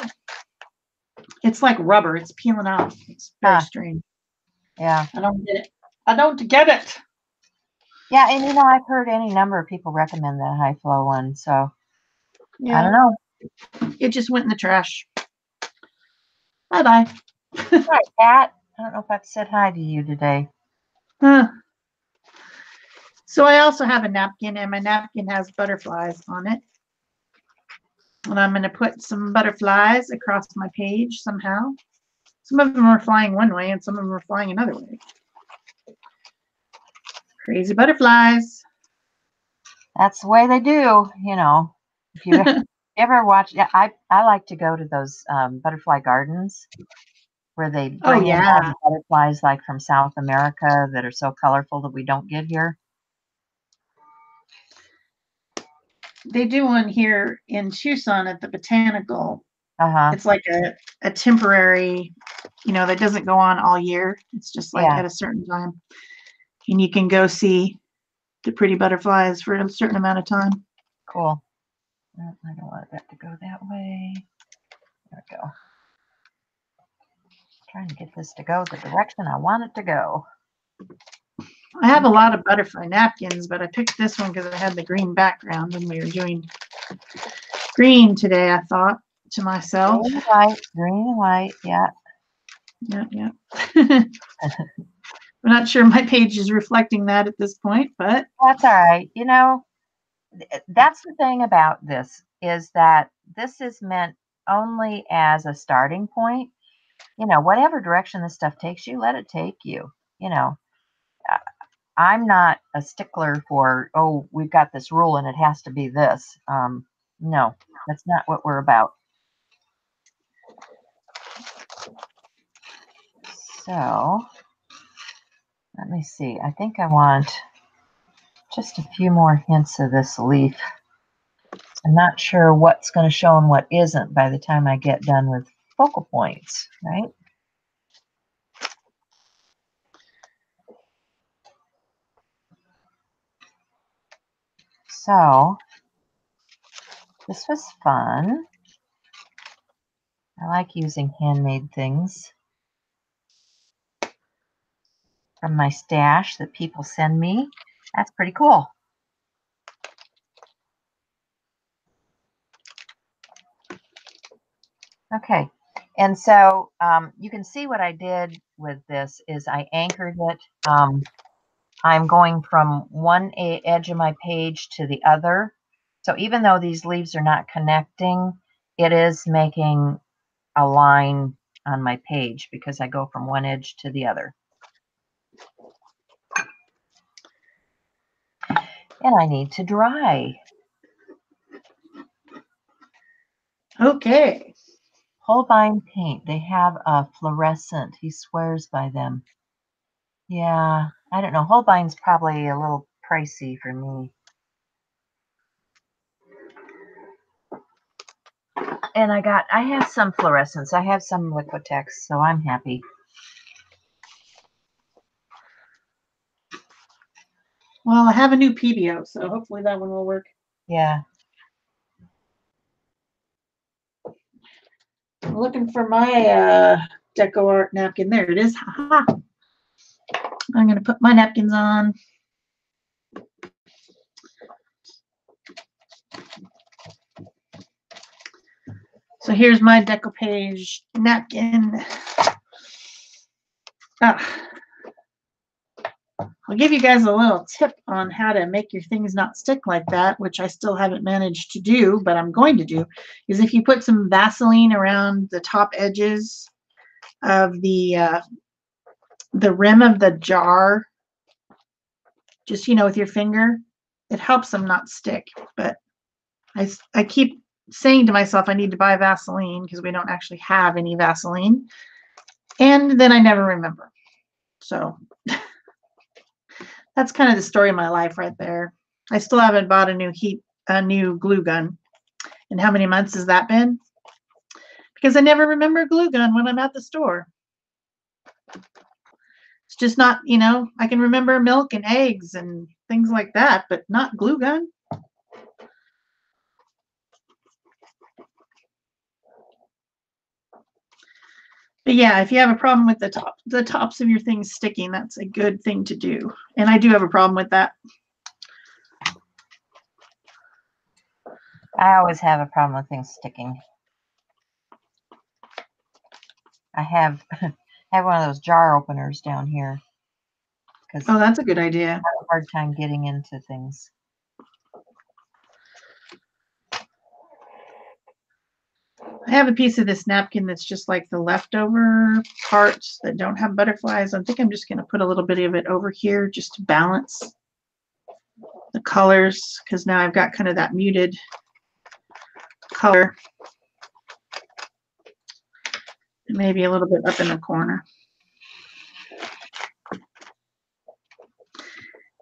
It's like rubber. It's peeling off. It's very strange. Yeah. I don't get it. I don't get it. Yeah, and you know, I've heard any number of people recommend that high flow one, so yeah. I don't know. It just went in the trash. Bye-bye. All right, Pat. I don't know if I've said hi to you today. Huh. So I also have a napkin, and my napkin has butterflies on it. And I'm going to put some butterflies across my page somehow. Some of them are flying one way and some of them are flying another way. Crazy butterflies. That's the way they do, you know. If you ever watch, yeah, I like to go to those butterfly gardens where they bring in all the butterflies like from South America that are so colorful that we don't get here. They do one here in Tucson at the Botanical. Uh-huh. It's like a temporary, you know, that doesn't go on all year. It's just like at a certain time. And you can go see the pretty butterflies for a certain amount of time. Cool. I don't want that to go that way. There we go. Trying to get this to go the direction I want it to go. I have a lot of butterfly napkins, but I picked this one because it had the green background and we were doing green today, I thought to myself. Green and white, yeah. Yeah. I'm not sure my page is reflecting that at this point, but that's all right. You know, that's the thing about this is that this is meant only as a starting point. You know, whatever direction this stuff takes you, let it take you. You know, I'm not a stickler for, oh, we've got this rule and it has to be this. No, that's not what we're about. So let me see. I think I want just a few more hints of this leaf. I'm not sure what's going to show and what isn't by the time I get done with focal points, right? So this was fun. I like using handmade things from my stash that people send me. That's pretty cool. Okay, and so you can see what I did with this is I anchored it. I'm going from one edge of my page to the other. So even though these leaves are not connecting, it is making a line on my page because I go from one edge to the other. And I need to dry. okay. Holbein paint, they have a fluorescent. He swears by them. Yeah, I don't know. Holbein's probably a little pricey for me. And I have some fluorescents. I have some Liquitex, so I'm happy. Well, I have a new PBO, so hopefully that one will work. Yeah. I'm looking for my Deco Art napkin. There it is. Ha-ha. I'm going to put my napkins on. So here's my decoupage napkin. I'll give you guys a little tip on how to make your things not stick like that, which I still haven't managed to do, but I'm going to do, is if you put some Vaseline around the top edges of the rim of the jar, just, you know, with your finger, it helps them not stick. But I keep saying to myself I need to buy Vaseline because we don't actually have any Vaseline. And then I never remember. So that's kind of the story of my life right there. I still haven't bought a new glue gun. And how many months has that been? Because I never remember glue gun when I'm at the store. It's just not, you know, I can remember milk and eggs and things like that, but not glue gun. But yeah, if you have a problem with the tops of your things sticking, that's a good thing to do. And I do have a problem with that. I always have a problem with things sticking. I have, I have one of those jar openers down here because Oh, that's a good idea. I have a hard time getting into things. I have a piece of this napkin that's just like the leftover parts that don't have butterflies. I think I'm just going to put a little bit of it over here just to balance the colors, because now I've got kind of that muted color. And maybe a little bit up in the corner.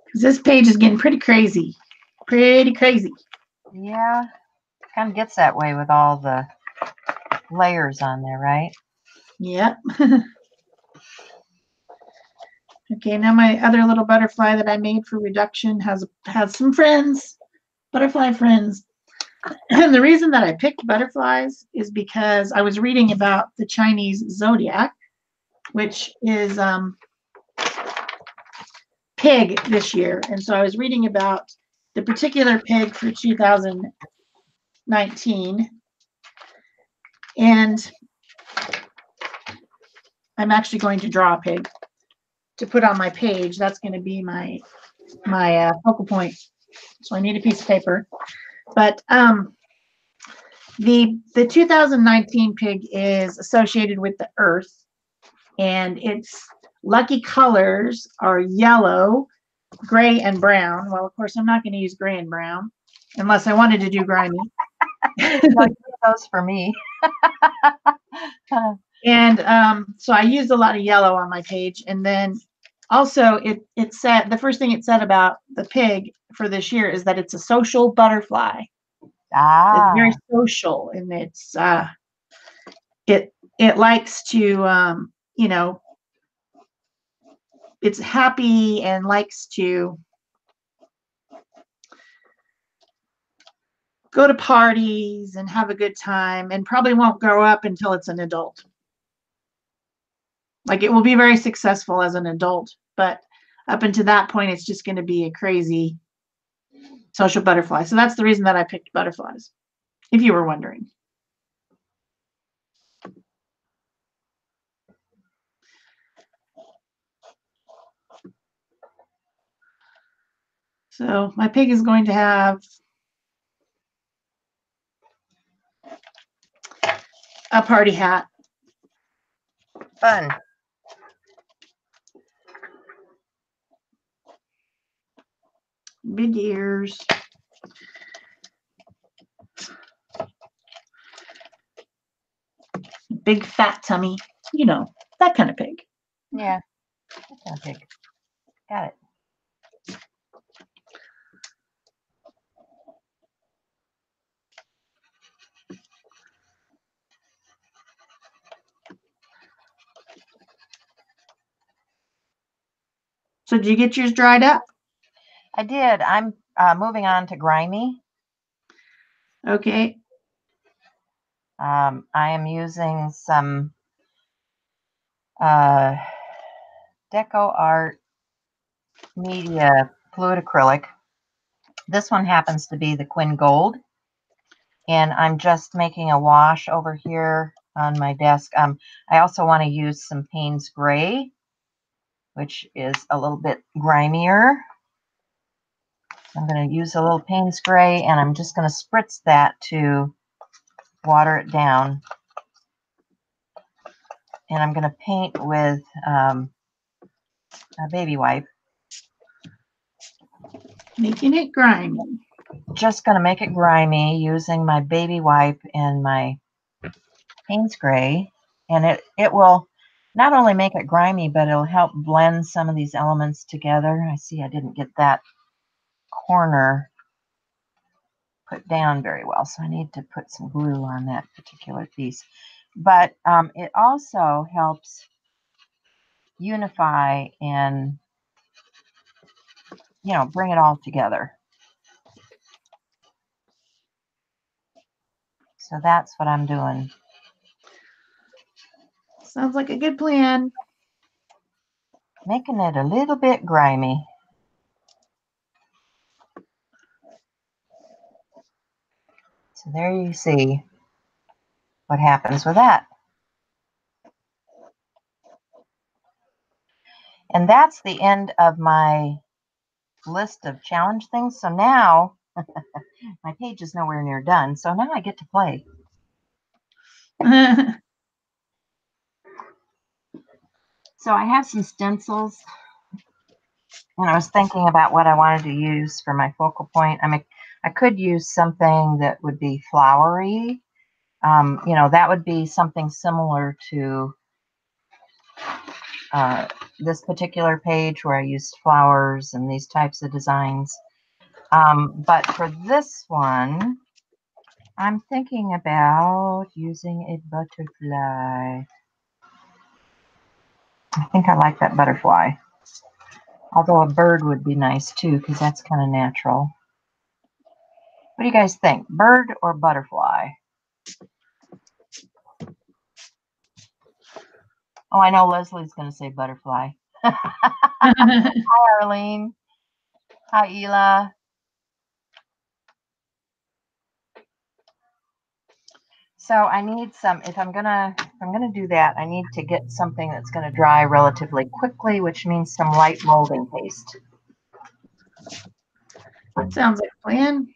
Because this page is getting pretty crazy. Pretty crazy. Yeah, kind of gets that way with all the layers on there, right? Yep. Okay, now my other little butterfly that I made for reduction has some friends, butterfly friends. And the reason that I picked butterflies is because I was reading about the Chinese zodiac, which is pig this year. And so I was reading about the particular pig for 2019. And I'm actually going to draw a pig to put on my page. That's going to be my focal point. So I need a piece of paper. But the 2019 pig is associated with the earth, and its lucky colors are yellow, gray, and brown. Well, of course, I'm not going to use gray and brown unless I wanted to do grimy. Those for me. And so I used a lot of yellow on my page. And then also it said, the first thing it said about the pig for this year is that it's a social butterfly. It's very social, and it likes to it's happy and likes to go to parties and have a good time, and probably won't grow up until it's an adult. Like, it will be very successful as an adult, but up until that point, it's just going to be a crazy social butterfly. So that's the reason that I picked butterflies, if you were wondering. So my pig is going to have a party hat. Fun. Big ears. Big fat tummy. You know, that kind of pig. Yeah, that kind of pig. Got it. So did you get yours dried up? I did. I'm moving on to grimy. Okay. I am using some Deco Art Media fluid acrylic. This one happens to be the Quinn Gold, and I'm just making a wash over here on my desk. I also want to use some Payne's Gray, which is a little bit grimier. I'm going to use a little Payne's Gray, and I'm just going to spritz that to water it down. And I'm going to paint with a baby wipe. Making it grimy. Just going to make it grimy using my baby wipe and my Payne's Gray. And it will not only make it grimy, but it'll help blend some of these elements together. I see I didn't get that corner put down very well, so I need to put some glue on that particular piece. But it also helps unify and, bring it all together. So that's what I'm doing. Sounds like a good plan. Making it a little bit grimy. So there you see what happens with that. And that's the end of my list of challenge things. So now my page is nowhere near done. So now I get to play. So I have some stencils, and I was thinking about what I wanted to use for my focal point. I mean, I could use something that would be flowery. You know, that would be something similar to this particular page where I used flowers and these types of designs. But for this one, I'm thinking about using a butterfly. I think I like that butterfly. Although a bird would be nice too, because that's kind of natural. What do you guys think? Bird or butterfly? Oh, I know Leslie's going to say butterfly. Hi, Arlene. Hi, Ela. So I need some, if I'm gonna do that, I need to get something that's gonna dry relatively quickly, which means some light molding paste. Sounds like a plan.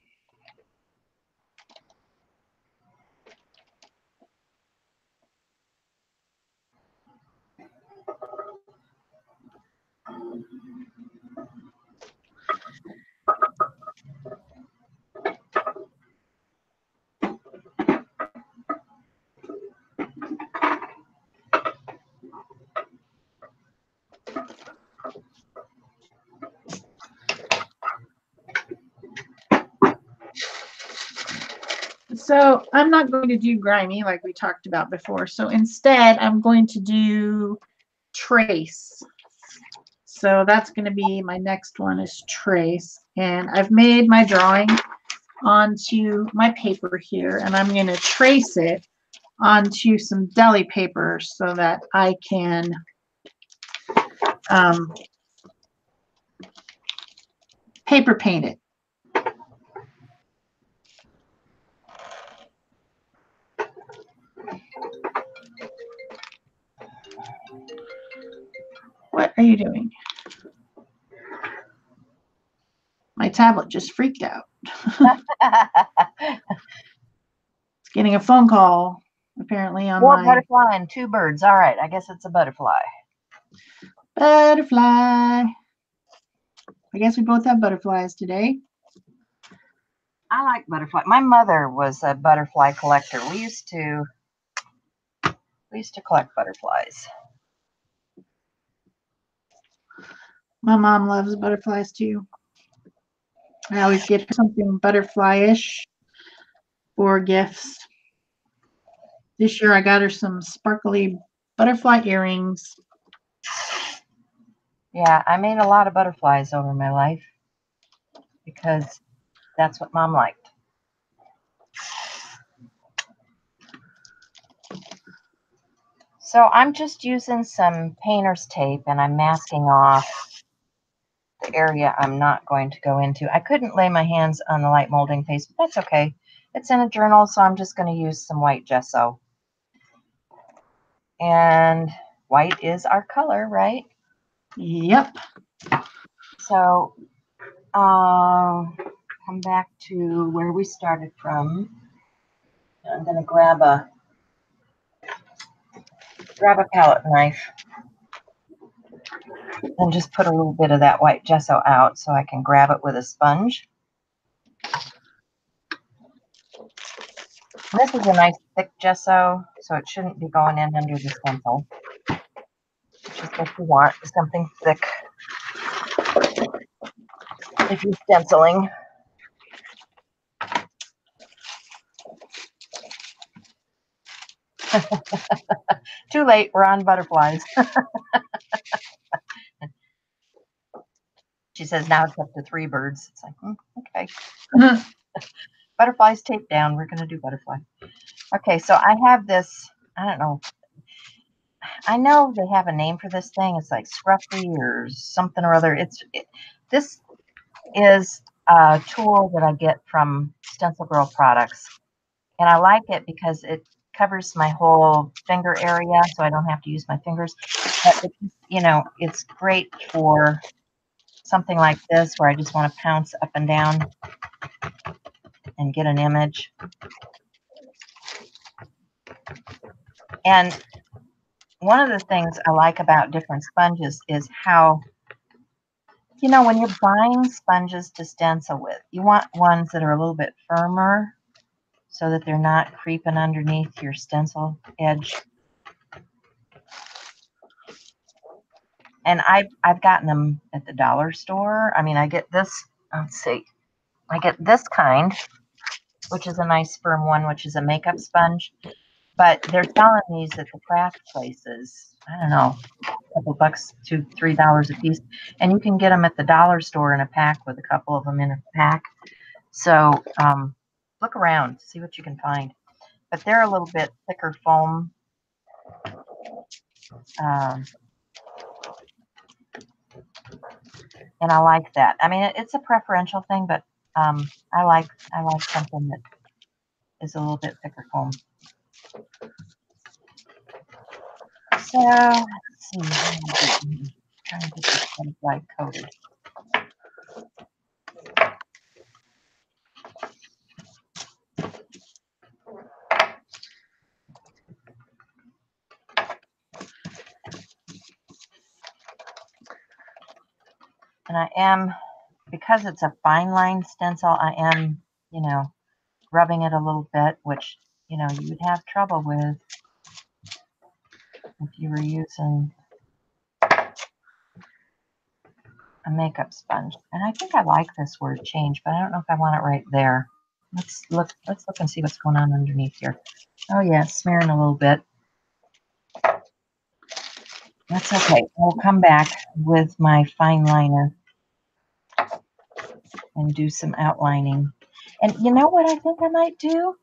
So I'm not going to do grimy like we talked about before. So instead, I'm going to do trace. So that's going to be my next one is trace. And I've made my drawing onto my paper here, and I'm going to trace it onto some deli paper so that I can paper paint it. What are you doing? My tablet just freaked out. It's getting a phone call, apparently, on One my butterfly and two birds. All right, I guess it's a butterfly. butterfly. I guess we both have butterflies today. I like butterfly. My mother was a butterfly collector. We used to collect butterflies. My mom loves butterflies too. I always get her something butterfly-ish for gifts. This year I got her some sparkly butterfly earrings. Yeah, I made a lot of butterflies over my life because that's what Mom liked. So I'm just using some painter's tape and I'm masking off the area I'm not going to go into. I couldn't lay my hands on the light molding paste, but that's okay. It's in a journal, so I'm just going to use some white gesso. And white is our color, right? Yep. So come back to where we started from. I'm going to grab a palette knife and just put a little bit of that white gesso out so I can grab it with a sponge. This is a nice thick gesso, so it shouldn't be going in under the stencil. Which is what you want, something thick if you're stenciling. Too late, we're on butterflies. She says now it's up to 3 birds. It's like, okay. Butterflies taped down. We're going to do butterfly. Okay, so I have this, I don't know. I know they have a name for this thing. It's like scruffy or something or other. This is a tool that I get from Stencil Girl Products. And I like it because it covers my whole finger area, so I don't have to use my fingers. But it, you know, it's great for something like this where I just want to pounce up and down and get an image. And one of the things I like about different sponges is how, you know, when you're buying sponges to stencil with, you want ones that are a little bit firmer so that they're not creeping underneath your stencil edge. And I've gotten them at the dollar store. I mean, I get this, let's see, I get this kind, which is a nice firm one, which is a makeup sponge. But they're selling these at the craft places. I don't know, a couple bucks to $3 a piece. And you can get them at the dollar store in a pack with a couple of them in a pack. So look around, see what you can find. But they're a little bit thicker foam. And I like that. I mean, it's a preferential thing, but I like something that is a little bit thicker foam. So let's see. I'm trying to get this butterfly coated. And I am, because it's a fine line stencil, I am, you know, rubbing it a little bit, which, you know, you would have trouble with if you were using a makeup sponge. And I think I like this word change, but I don't know if I want it right there. Let's look and see what's going on underneath here. Oh yeah, it's smearing a little bit. That's okay. I'll come back with my fine liner and do some outlining. And you know what I think I might do?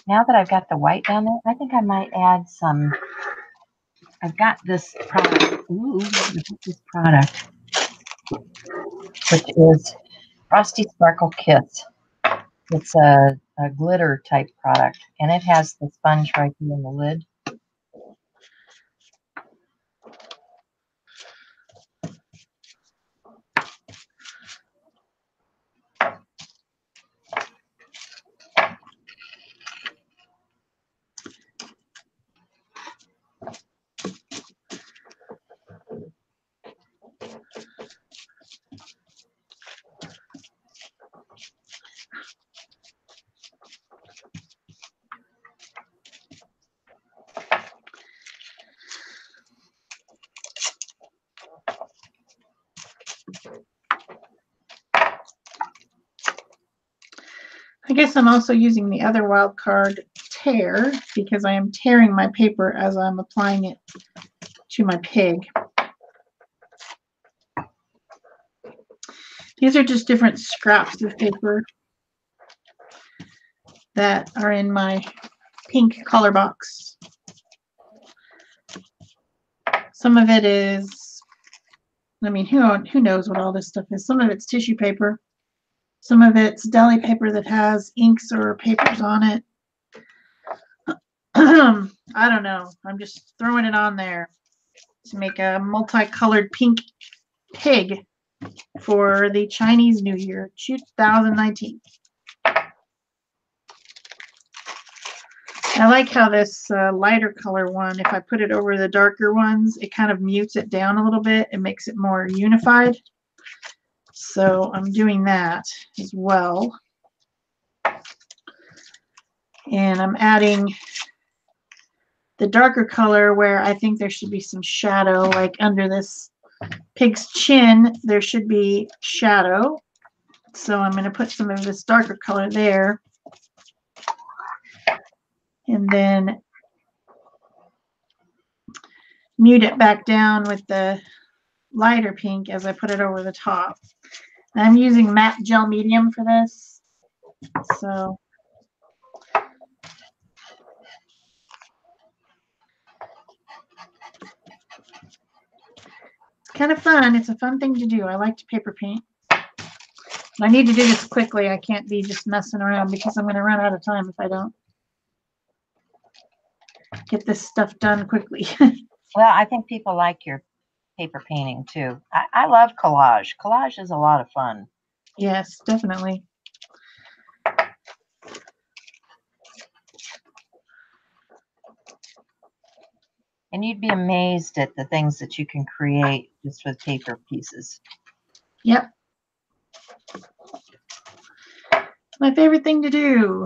Now that I've got the white down there, I think I might add some. I've got this product. Ooh, this product, which is Frosty Sparkle Kiss. It's a glitter type product, and it has the sponge right here in the lid. I guess I'm also using the other wild card, tear, because I am tearing my paper as I'm applying it to my pig. These are just different scraps of paper that are in my pink color box. Some of it is, I mean, who knows what all this stuff is. Some of it's tissue paper. Some of it's deli paper that has inks or papers on it. I don't know. I'm just throwing it on there to make a multicolored pink pig for the Chinese New Year 2019. I like how this lighter color one, if I put it over the darker ones, it kind of mutes it down a little bit. It makes it more unified. So I'm doing that as well. And I'm adding the darker color where I think there should be some shadow, like under this pig's chin, there should be shadow. So I'm going to put some of this darker color there. And then mute it back down with the lighter pink as I put it over the top. And I'm using matte gel medium for this. So it's kind of fun. It's a fun thing to do. I like to paper paint. I need to do this quickly. I can't be just messing around because I'm going to run out of time if I don't. get this stuff done quickly. Well, I think people like your paper painting too. I love collage. Collage is a lot of fun. Yes, definitely. And you'd be amazed at the things that you can create just with paper pieces. Yep. My favorite thing to do.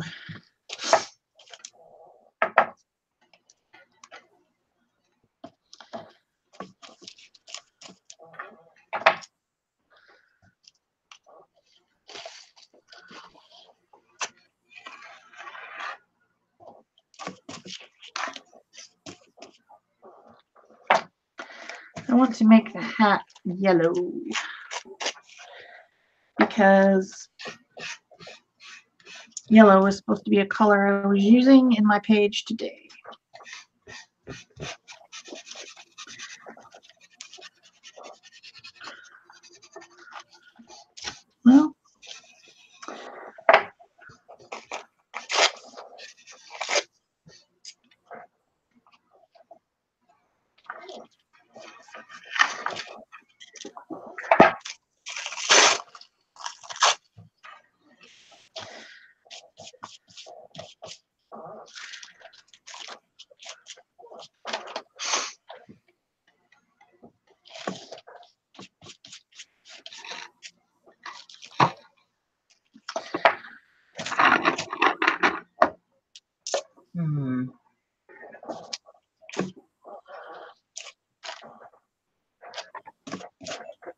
I want to make the hat yellow because yellow is supposed to be a color I was using in my page today. Well,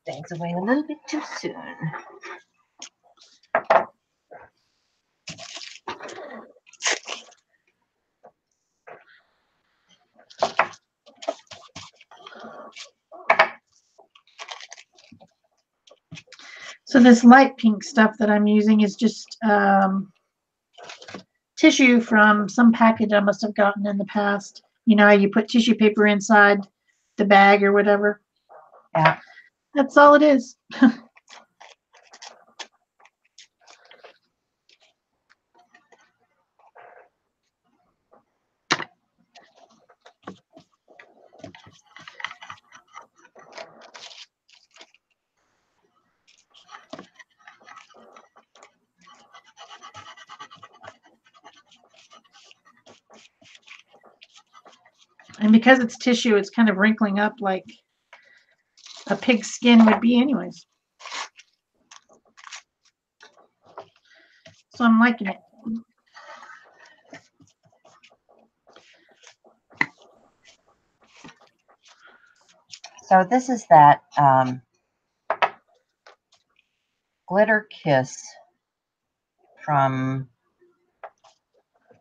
Things away a little bit too soon. so this light pink stuff that I'm using is just tissue from some package I must have gotten in the past. You know, you put tissue paper inside the bag or whatever. Yeah. That's all it is. And because it's tissue, it's kind of wrinkling up like a pig's skin would be anyways. So I'm liking it. So this is that Glitter Kiss from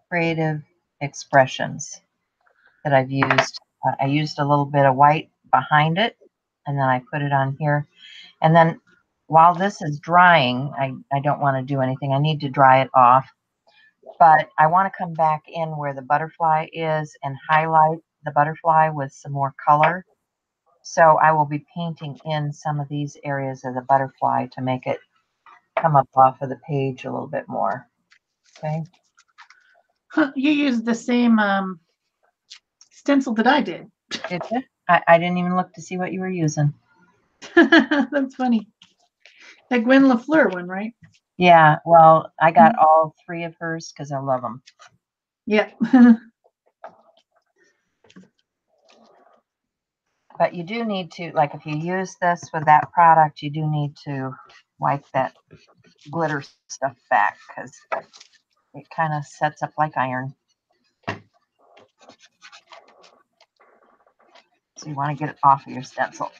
Creative Expressions that I've used. I used a little bit of white behind it, and then I put it on here. And then while this is drying, I don't want to do anything. I need to dry it off. But I want to come back in where the butterfly is and highlight the butterfly with some more color. So I will be painting in some of these areas of the butterfly to make it come up off of the page a little bit more. Okay. Huh, you used the same stencil that I did. Did you? I didn't even look to see what you were using. That's funny. That Gwen Lafleur one, right? Yeah, well, I got all three of hers because I love them. Yeah. But you do need to, like, if you use this with that product, you do need to wipe that glitter stuff back because it kind of sets up like iron. So you want to get it off of your stencil.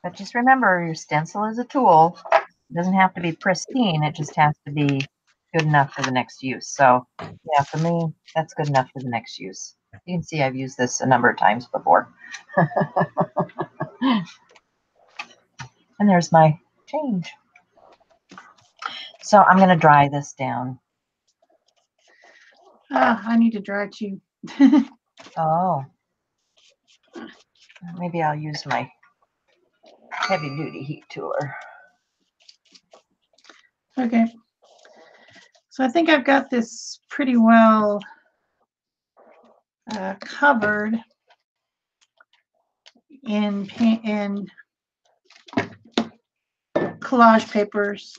But just remember, your stencil is a tool. It doesn't have to be pristine. It just has to be good enough for the next use. So, yeah, for me, that's good enough for the next use. You can see I've used this a number of times before. And there's my change. So I'm going to dry this down. I need to dry too. Oh. Maybe I'll use my heavy duty heat tooler. Okay. So I think I've got this pretty well covered in collage papers.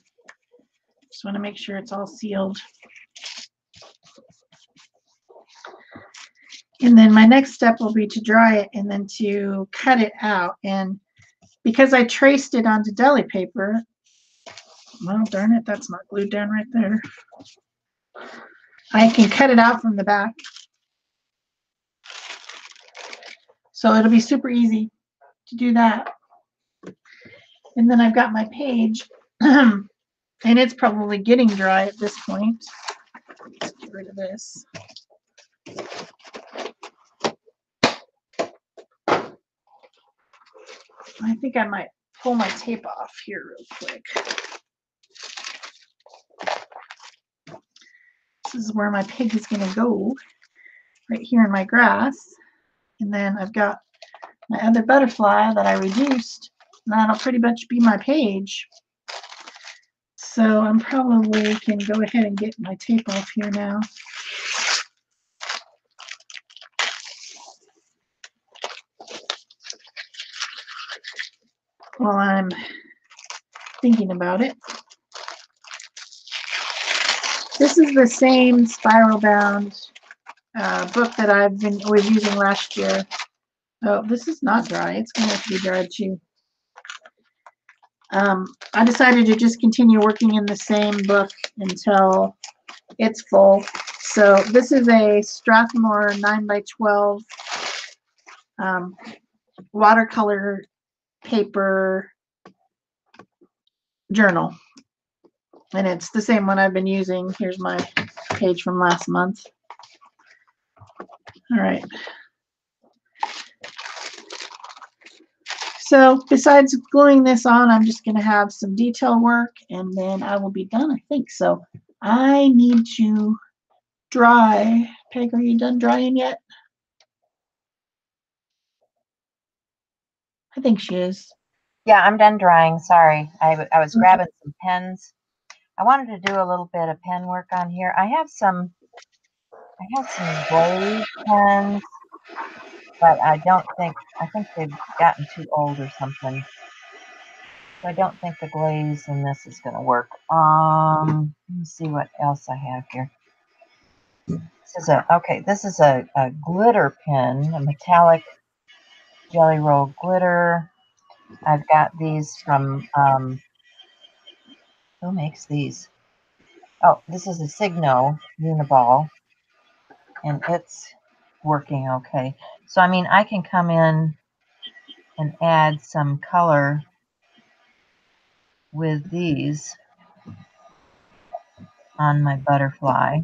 Just want to make sure it's all sealed. And then my next step will be to dry it and then to cut it out. And because I traced it onto deli paper, well, darn it, that's not glued down right there. I can cut it out from the back. So it'll be super easy to do that. And then I've got my page, and it's probably getting dry at this point. Let's get rid of this. I think I might pull my tape off here real quick. This is where my pig is going to go, right here in my grass. And then I've got my other butterfly that I reduced. And that'll pretty much be my page. So I'm probably can go ahead and get my tape off here now. While I'm thinking about it. This is the same spiral bound book that I was using last year. Oh, this is not dry. It's going to have to be dried too. I decided to just continue working in the same book until it's full. So this is a Strathmore 9x12 watercolor paper journal. And it's the same one I've been using. Here's my page from last month. All right. So besides gluing this on, I'm just going to have some detail work and then I will be done, I think. So I need to dry. Peg, are you done drying yet? I think she is. Yeah, I'm done drying. Sorry. I was grabbing some pens. I wanted to do a little bit of pen work on here. I have some glaze pens, but I think they've gotten too old or something. So I don't think the glaze in this is going to work. Let me see what else I have here. This is a glitter pen, a metallic Jelly Roll glitter. I've got these from, who makes these? Oh, this is a Signo Uniball, and it's working okay. So, I mean, I can come in and add some color with these on my butterfly.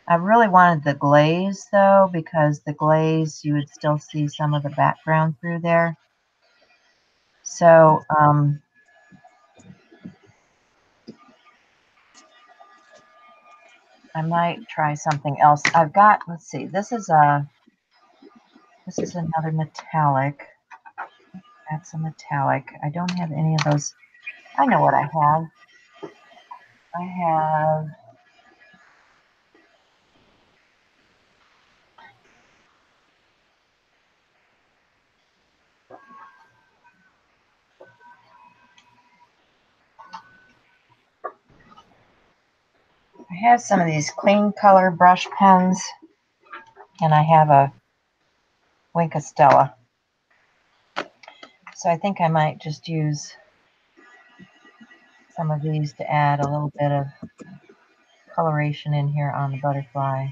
I really wanted the glaze, though, because the glaze, you would still see some of the background through there. So, I might try something else. I've got, let's see, this is another metallic. That's a metallic. I don't have any of those. I know what I have. I have some of these clean color brush pens, and I have a Wink of Stella. So I think I might just use some of these to add a little bit of coloration in here on the butterfly.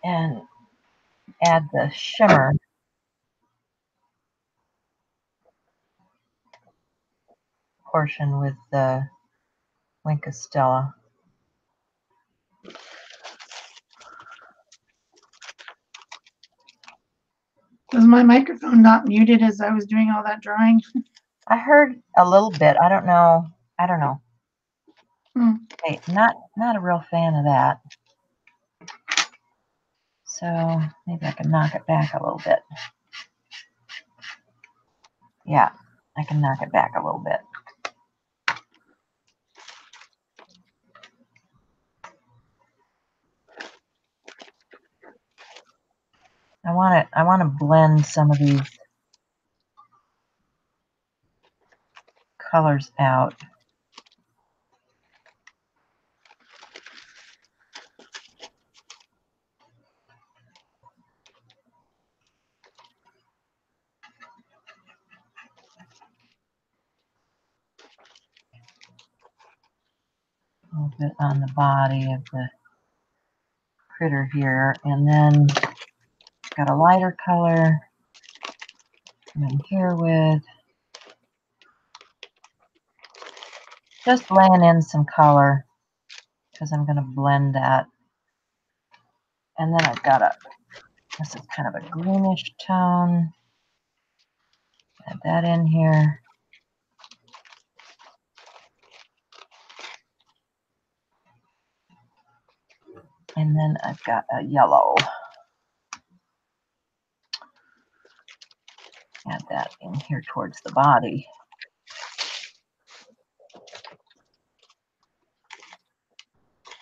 And add the shimmer portion with the Wink of Stella. Was my microphone not muted as I was doing all that drawing? I heard a little bit. I don't know. Hey, not a real fan of that. So maybe I can knock it back a little bit. Yeah, I can knock it back a little bit. I want to blend some of these colors out. A little bit on the body of the critter here, and then got a lighter color come in here with, just laying in some color because I'm going to blend that. And then I've got this is kind of a greenish tone. Add that in here. And then I've got a yellow. Add that in here towards the body.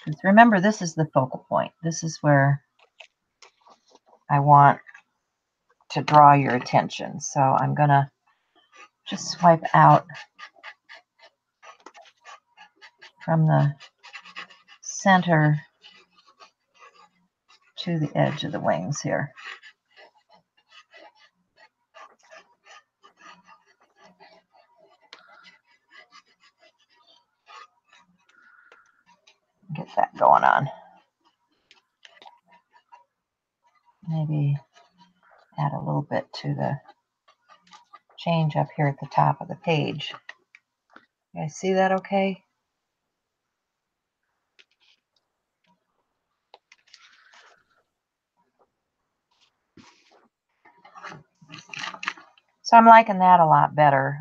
Because remember, this is the focal point. This is where I want to draw your attention. So I'm going to just swipe out from the center to the edge of the wings here. Get that going on. Maybe add a little bit to the change up here at the top of the page. You guys see that okay? So I'm liking that a lot better.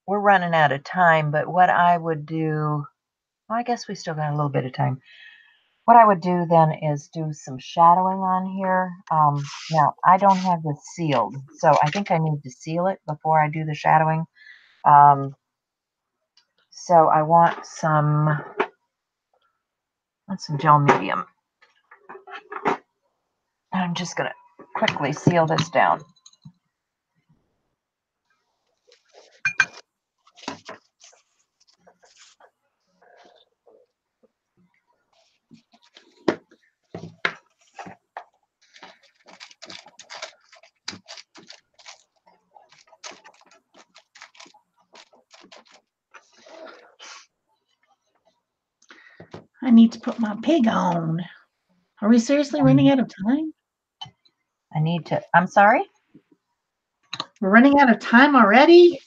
We're running out of time, but what I would do, well, I guess we still got a little bit of time. What I would do then is do some shadowing on here. Now, I don't have this sealed, so I think I need to seal it before I do the shadowing. So I want some gel medium. I'm just going to quickly seal this down. I need to put my pig on. Are we seriously running out of time? I need to, I'm sorry? We're running out of time already?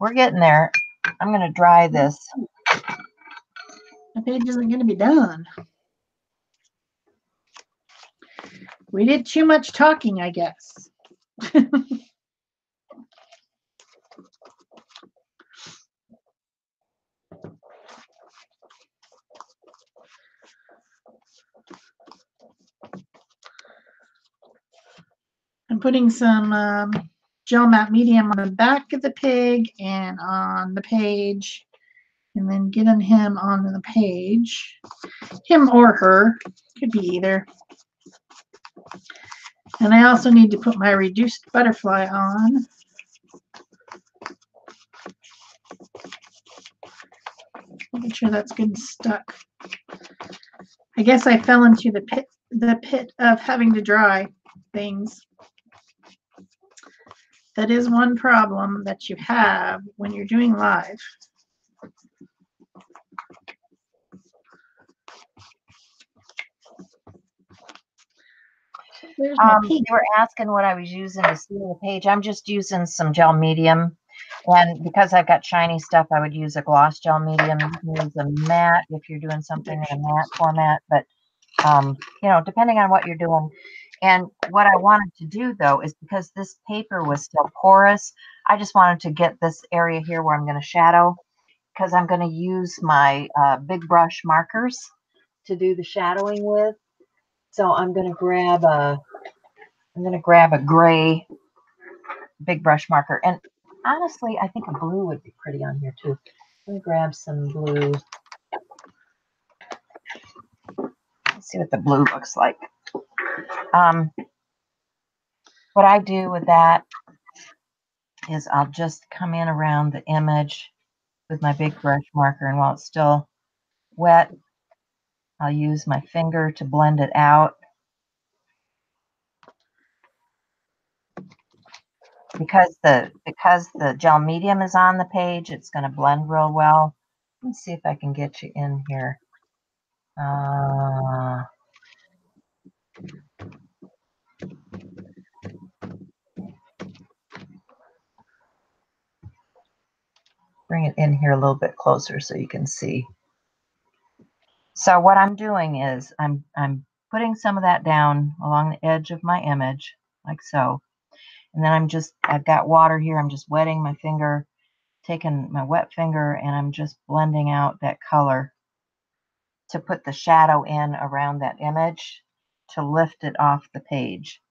We're getting there. I'm going to dry this. The page isn't going to be done. We did too much talking, I guess. I'm putting some gel matte medium on the back of the pig and on the page, and then getting him on the page. Him or her, could be either. And I also need to put my reduced butterfly on. Making sure that's good and stuck. I guess I fell into the pit of having to dry things. That is one problem that you have when you're doing live. There's my pig. You were asking what I was using to seal the page. I'm just using some gel medium. And because I've got shiny stuff, I would use a gloss gel medium. You can use a matte if you're doing something in a matte format. But, you know, depending on what you're doing. And what I wanted to do, though, is because this paper was still porous, I just wanted to get this area here where I'm going to shadow, because I'm going to use my big brush markers to do the shadowing with. So I'm going to grab a gray big brush marker. And honestly, I think a blue would be pretty on here too. Let me grab some blue. Let's see what the blue looks like. What I do with that is I'll just come in around the image with my big brush marker, and while it's still wet, I'll use my finger to blend it out. Because the gel medium is on the page, it's going to blend real well. Let's see if I can get you in here. Bring it in here a little bit closer so you can see. So what I'm doing is I'm putting some of that down along the edge of my image, like so. And then I've got water here. I'm just wetting my finger, taking my wet finger, and I'm just blending out that color to put the shadow in around that image to lift it off the page.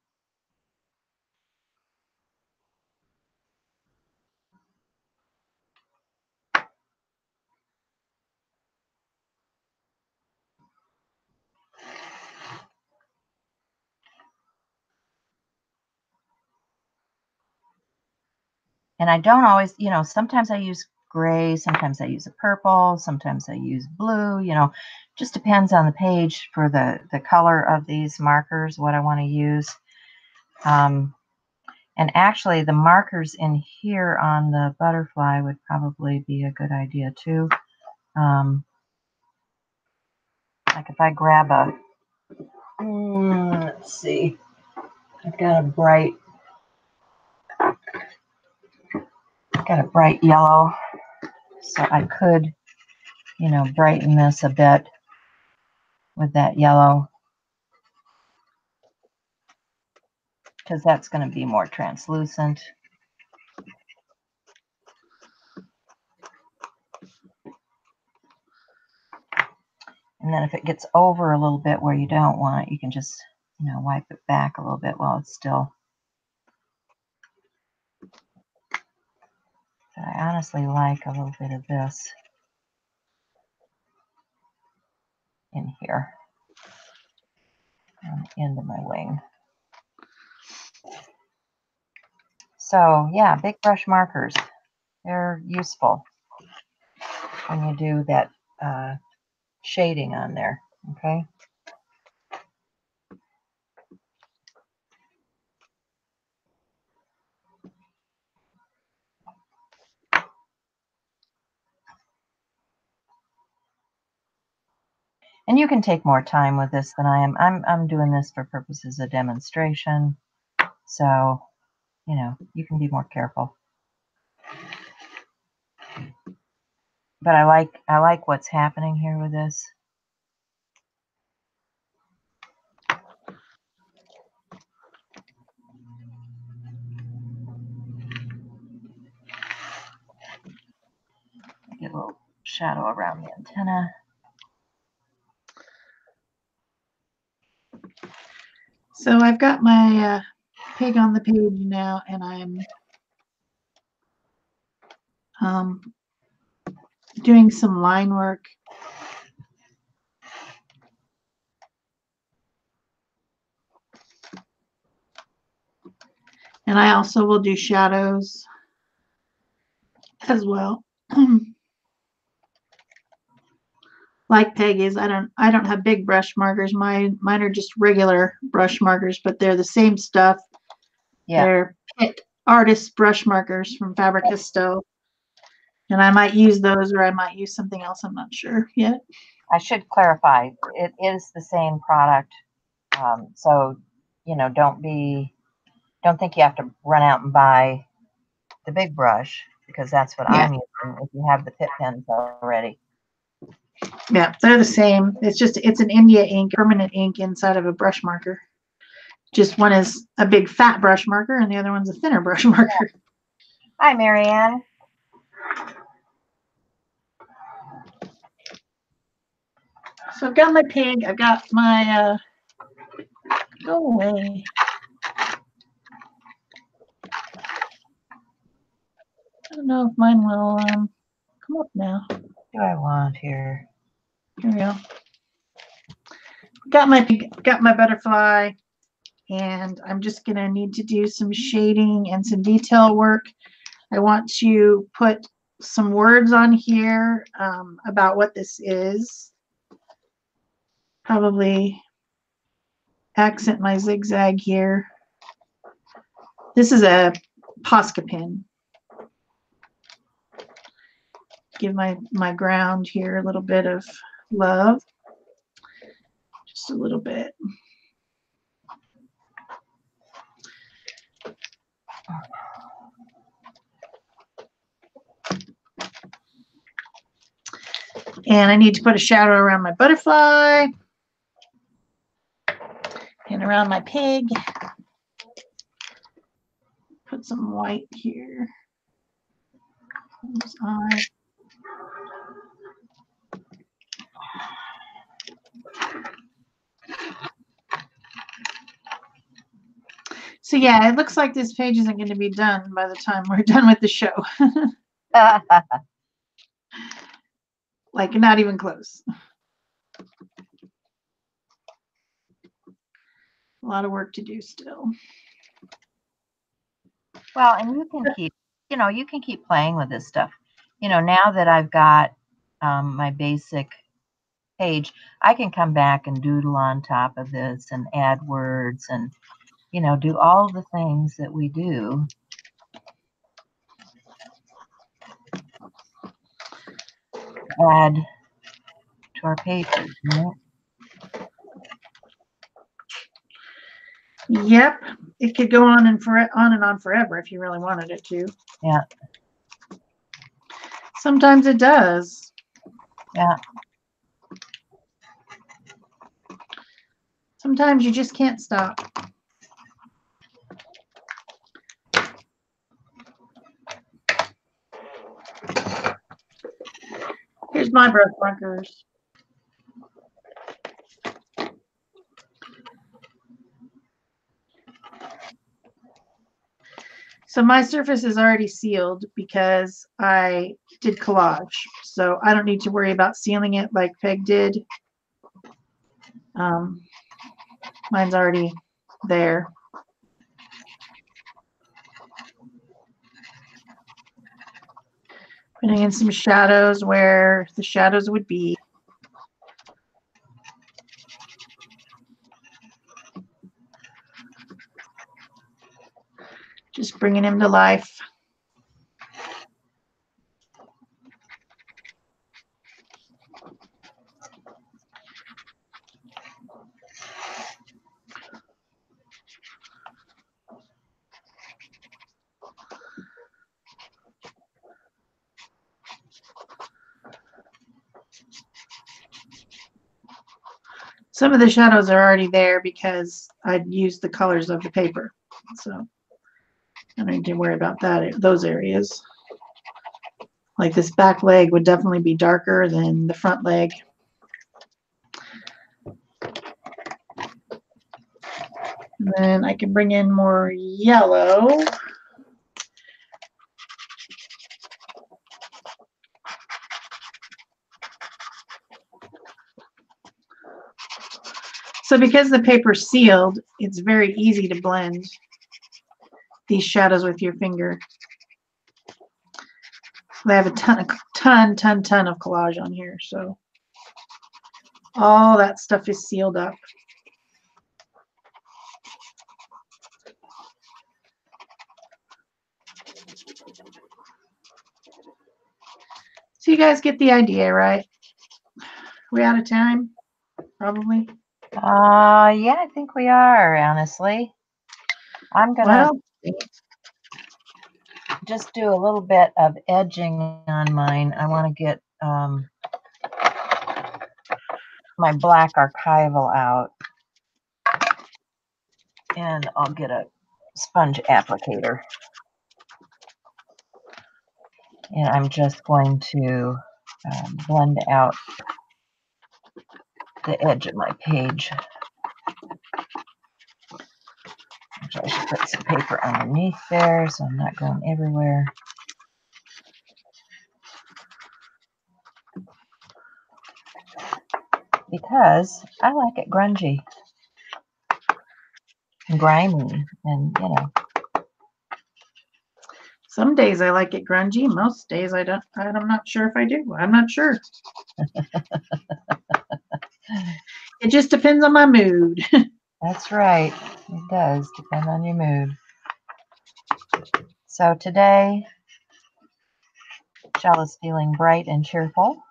And I don't always, sometimes I use gray, sometimes I use a purple, sometimes I use blue, just depends on the page for the color of these markers, what I want to use. And actually the markers in here on the butterfly would probably be a good idea too. Like if I grab let's see, I've got a bright yellow, so I could, brighten this a bit with that yellow, because that's going to be more translucent. And then if it gets over a little bit where you don't want it, you can just, wipe it back a little bit while it's still. But I honestly like a little bit of this in here on the end of my wing. So yeah, big brush markers, they're useful when you do that shading on there, okay? And you can take more time with this than I am. I'm doing this for purposes of demonstration, so you can be more careful. But I like what's happening here with this. Get a little shadow around the antenna. So I've got my pig on the page now, and I'm doing some line work. And I also will do shadows as well. Like Peggy's, I don't have big brush markers. Mine are just regular brush markers, but they're the same stuff. Yeah. They're Pitt Artist brush markers from Faber-Castell. And I might use those, or I might use something else. I'm not sure yet. I should clarify, it is the same product. So, don't think you have to run out and buy the big brush, because that's what I'm using if you have the Pitt pens already. Yeah, they're the same. It's an India ink, permanent ink inside of a brush marker. Just one is a big fat brush marker and the other one's a thinner brush marker. Hi, Marianne. So I've got my pig, I've got my Go away. I don't know if mine will come up now. What do I want here? Here we go. Got my butterfly, and I'm just gonna need to do some shading and some detail work. I want to put some words on here about what this is. Probably accent my zigzag here. This is a Posca pin. Give my ground here a little bit of love. Just a little bit. And I need to put a shadow around my butterfly and around my pig. Put some white here. His eye. So yeah, it looks like this page isn't going to be done by the time we're done with the show. Like, not even close. A lot of work to do still. Well, and you can keep, you can keep playing with this stuff. Now that I've got my basic page, I can come back and doodle on top of this and add words and, do all the things that we do. Add to our pages, Yep, it could go on and on forever if you really wanted it to. Yeah. Sometimes it does. Yeah. Sometimes you just can't stop. Here's my brush markers. So my surface is already sealed because I did collage. So I don't need to worry about sealing it like Peg did. Mine's already there. Putting in some shadows where the shadows would be. Just bringing him to life. Some of the shadows are already there because I'd used the colors of the paper. So I don't need to worry about that, those areas. Like this back leg would definitely be darker than the front leg. And then I can bring in more yellow. So because the paper's sealed, it's very easy to blend these shadows with your finger. I have a ton of collage on here, so all that stuff is sealed up. So you guys get the idea, right? We out of time? Probably. Yeah, I think we are, honestly. I'm gonna just do a little bit of edging on mine. I want to get my black archival out, and I'll get a sponge applicator, and I'm just going to blend out the edge of my page. Probably should put some paper underneath there so I'm not going everywhere. Because I like it grungy and grimy, and you know. Some days I like it grungy. Most days I don't. I'm not sure if I do. I'm not sure. It just depends on my mood. That's right. It does depend on your mood. So today, Shell is feeling bright and cheerful.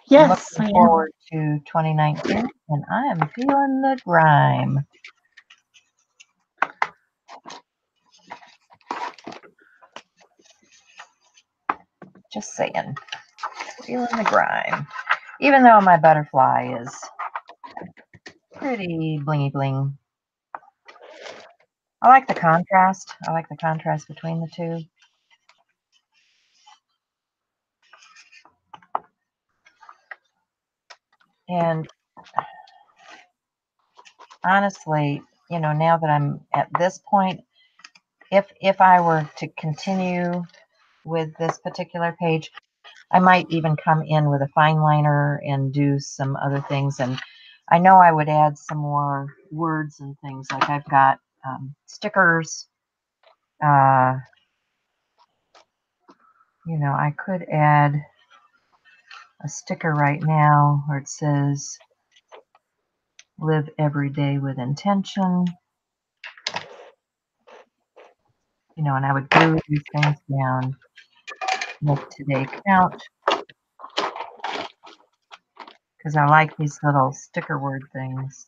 Yes, I'm looking forward to 2019, and I am feeling the grime. Just saying, feeling the grime. Even though my butterfly is pretty blingy bling. I like the contrast. I like the contrast between the two. And honestly, you know, now that I'm at this point, if I were to continue with this particular page, I might even come in with a fine liner and do some other things. And I know I would add some more words and things. Like I've got stickers. You know, I could add a sticker right now where it says, live every day with intention. You know, and I would glue these things down. Make today count. Because I like these little sticker word things.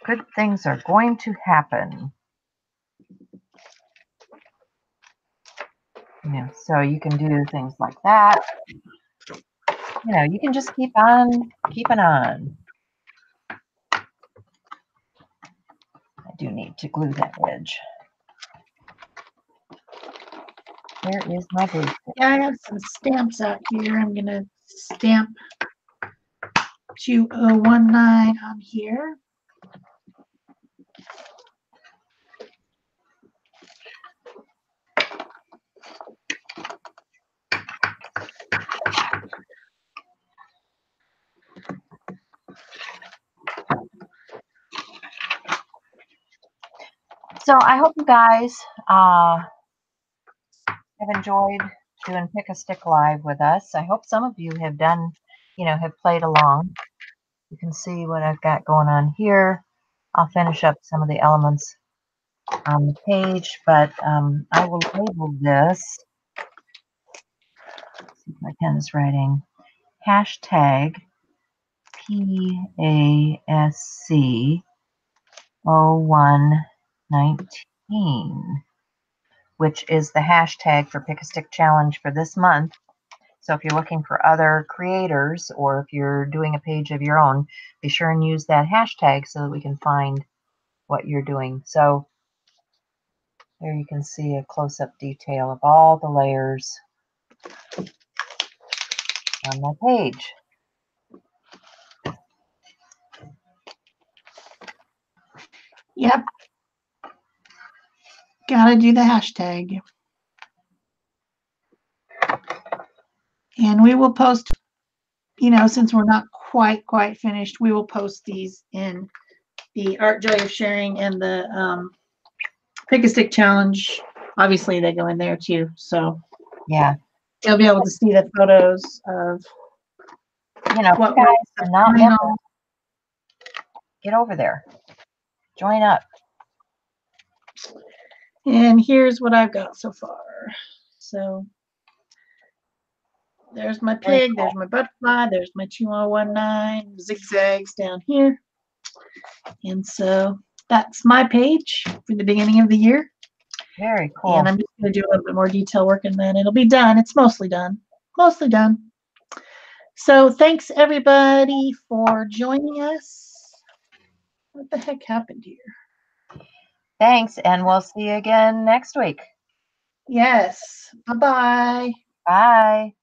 Good things are going to happen. You know, so you can do things like that. You know, you can just keep on keeping on. I do need to glue that edge. Where is my glue stick? Yeah, I have some stamps out here. I'm going to stamp 2019 on here. So I hope you guys have enjoyed doing Pick a Stick Live with us. I hope some of you have done, you know, have played along. You can see what I've got going on here. I'll finish up some of the elements on the page, but I will label this. Let's see if my pen is writing. Hashtag PASC0119, which is the hashtag for Pick a Stick Challenge for this month. So if you're looking for other creators or if you're doing a page of your own, be sure and use that hashtag so that we can find what you're doing. So there you can see a close-up detail of all the layers on my page. Yep. Gotta do the hashtag. And we will post, you know, since we're not quite finished, we will post these in the Art Joy of Sharing and the Pick a Stick Challenge. Obviously, they go in there too. So yeah, you'll be able to see the photos of, you know, what you guys are not final. members. Get over there. Join up. And here's what I've got so far. So there's my pig, Cool. there's my butterfly, there's my 2019 zigzags down here. And so that's my page for the beginning of the year. Very cool. And I'm just going to do a little bit more detail work and then it'll be done. It's mostly done. Mostly done. So thanks everybody for joining us. What the heck happened here? Thanks, and we'll see you again next week. Yes. Bye-bye. Bye.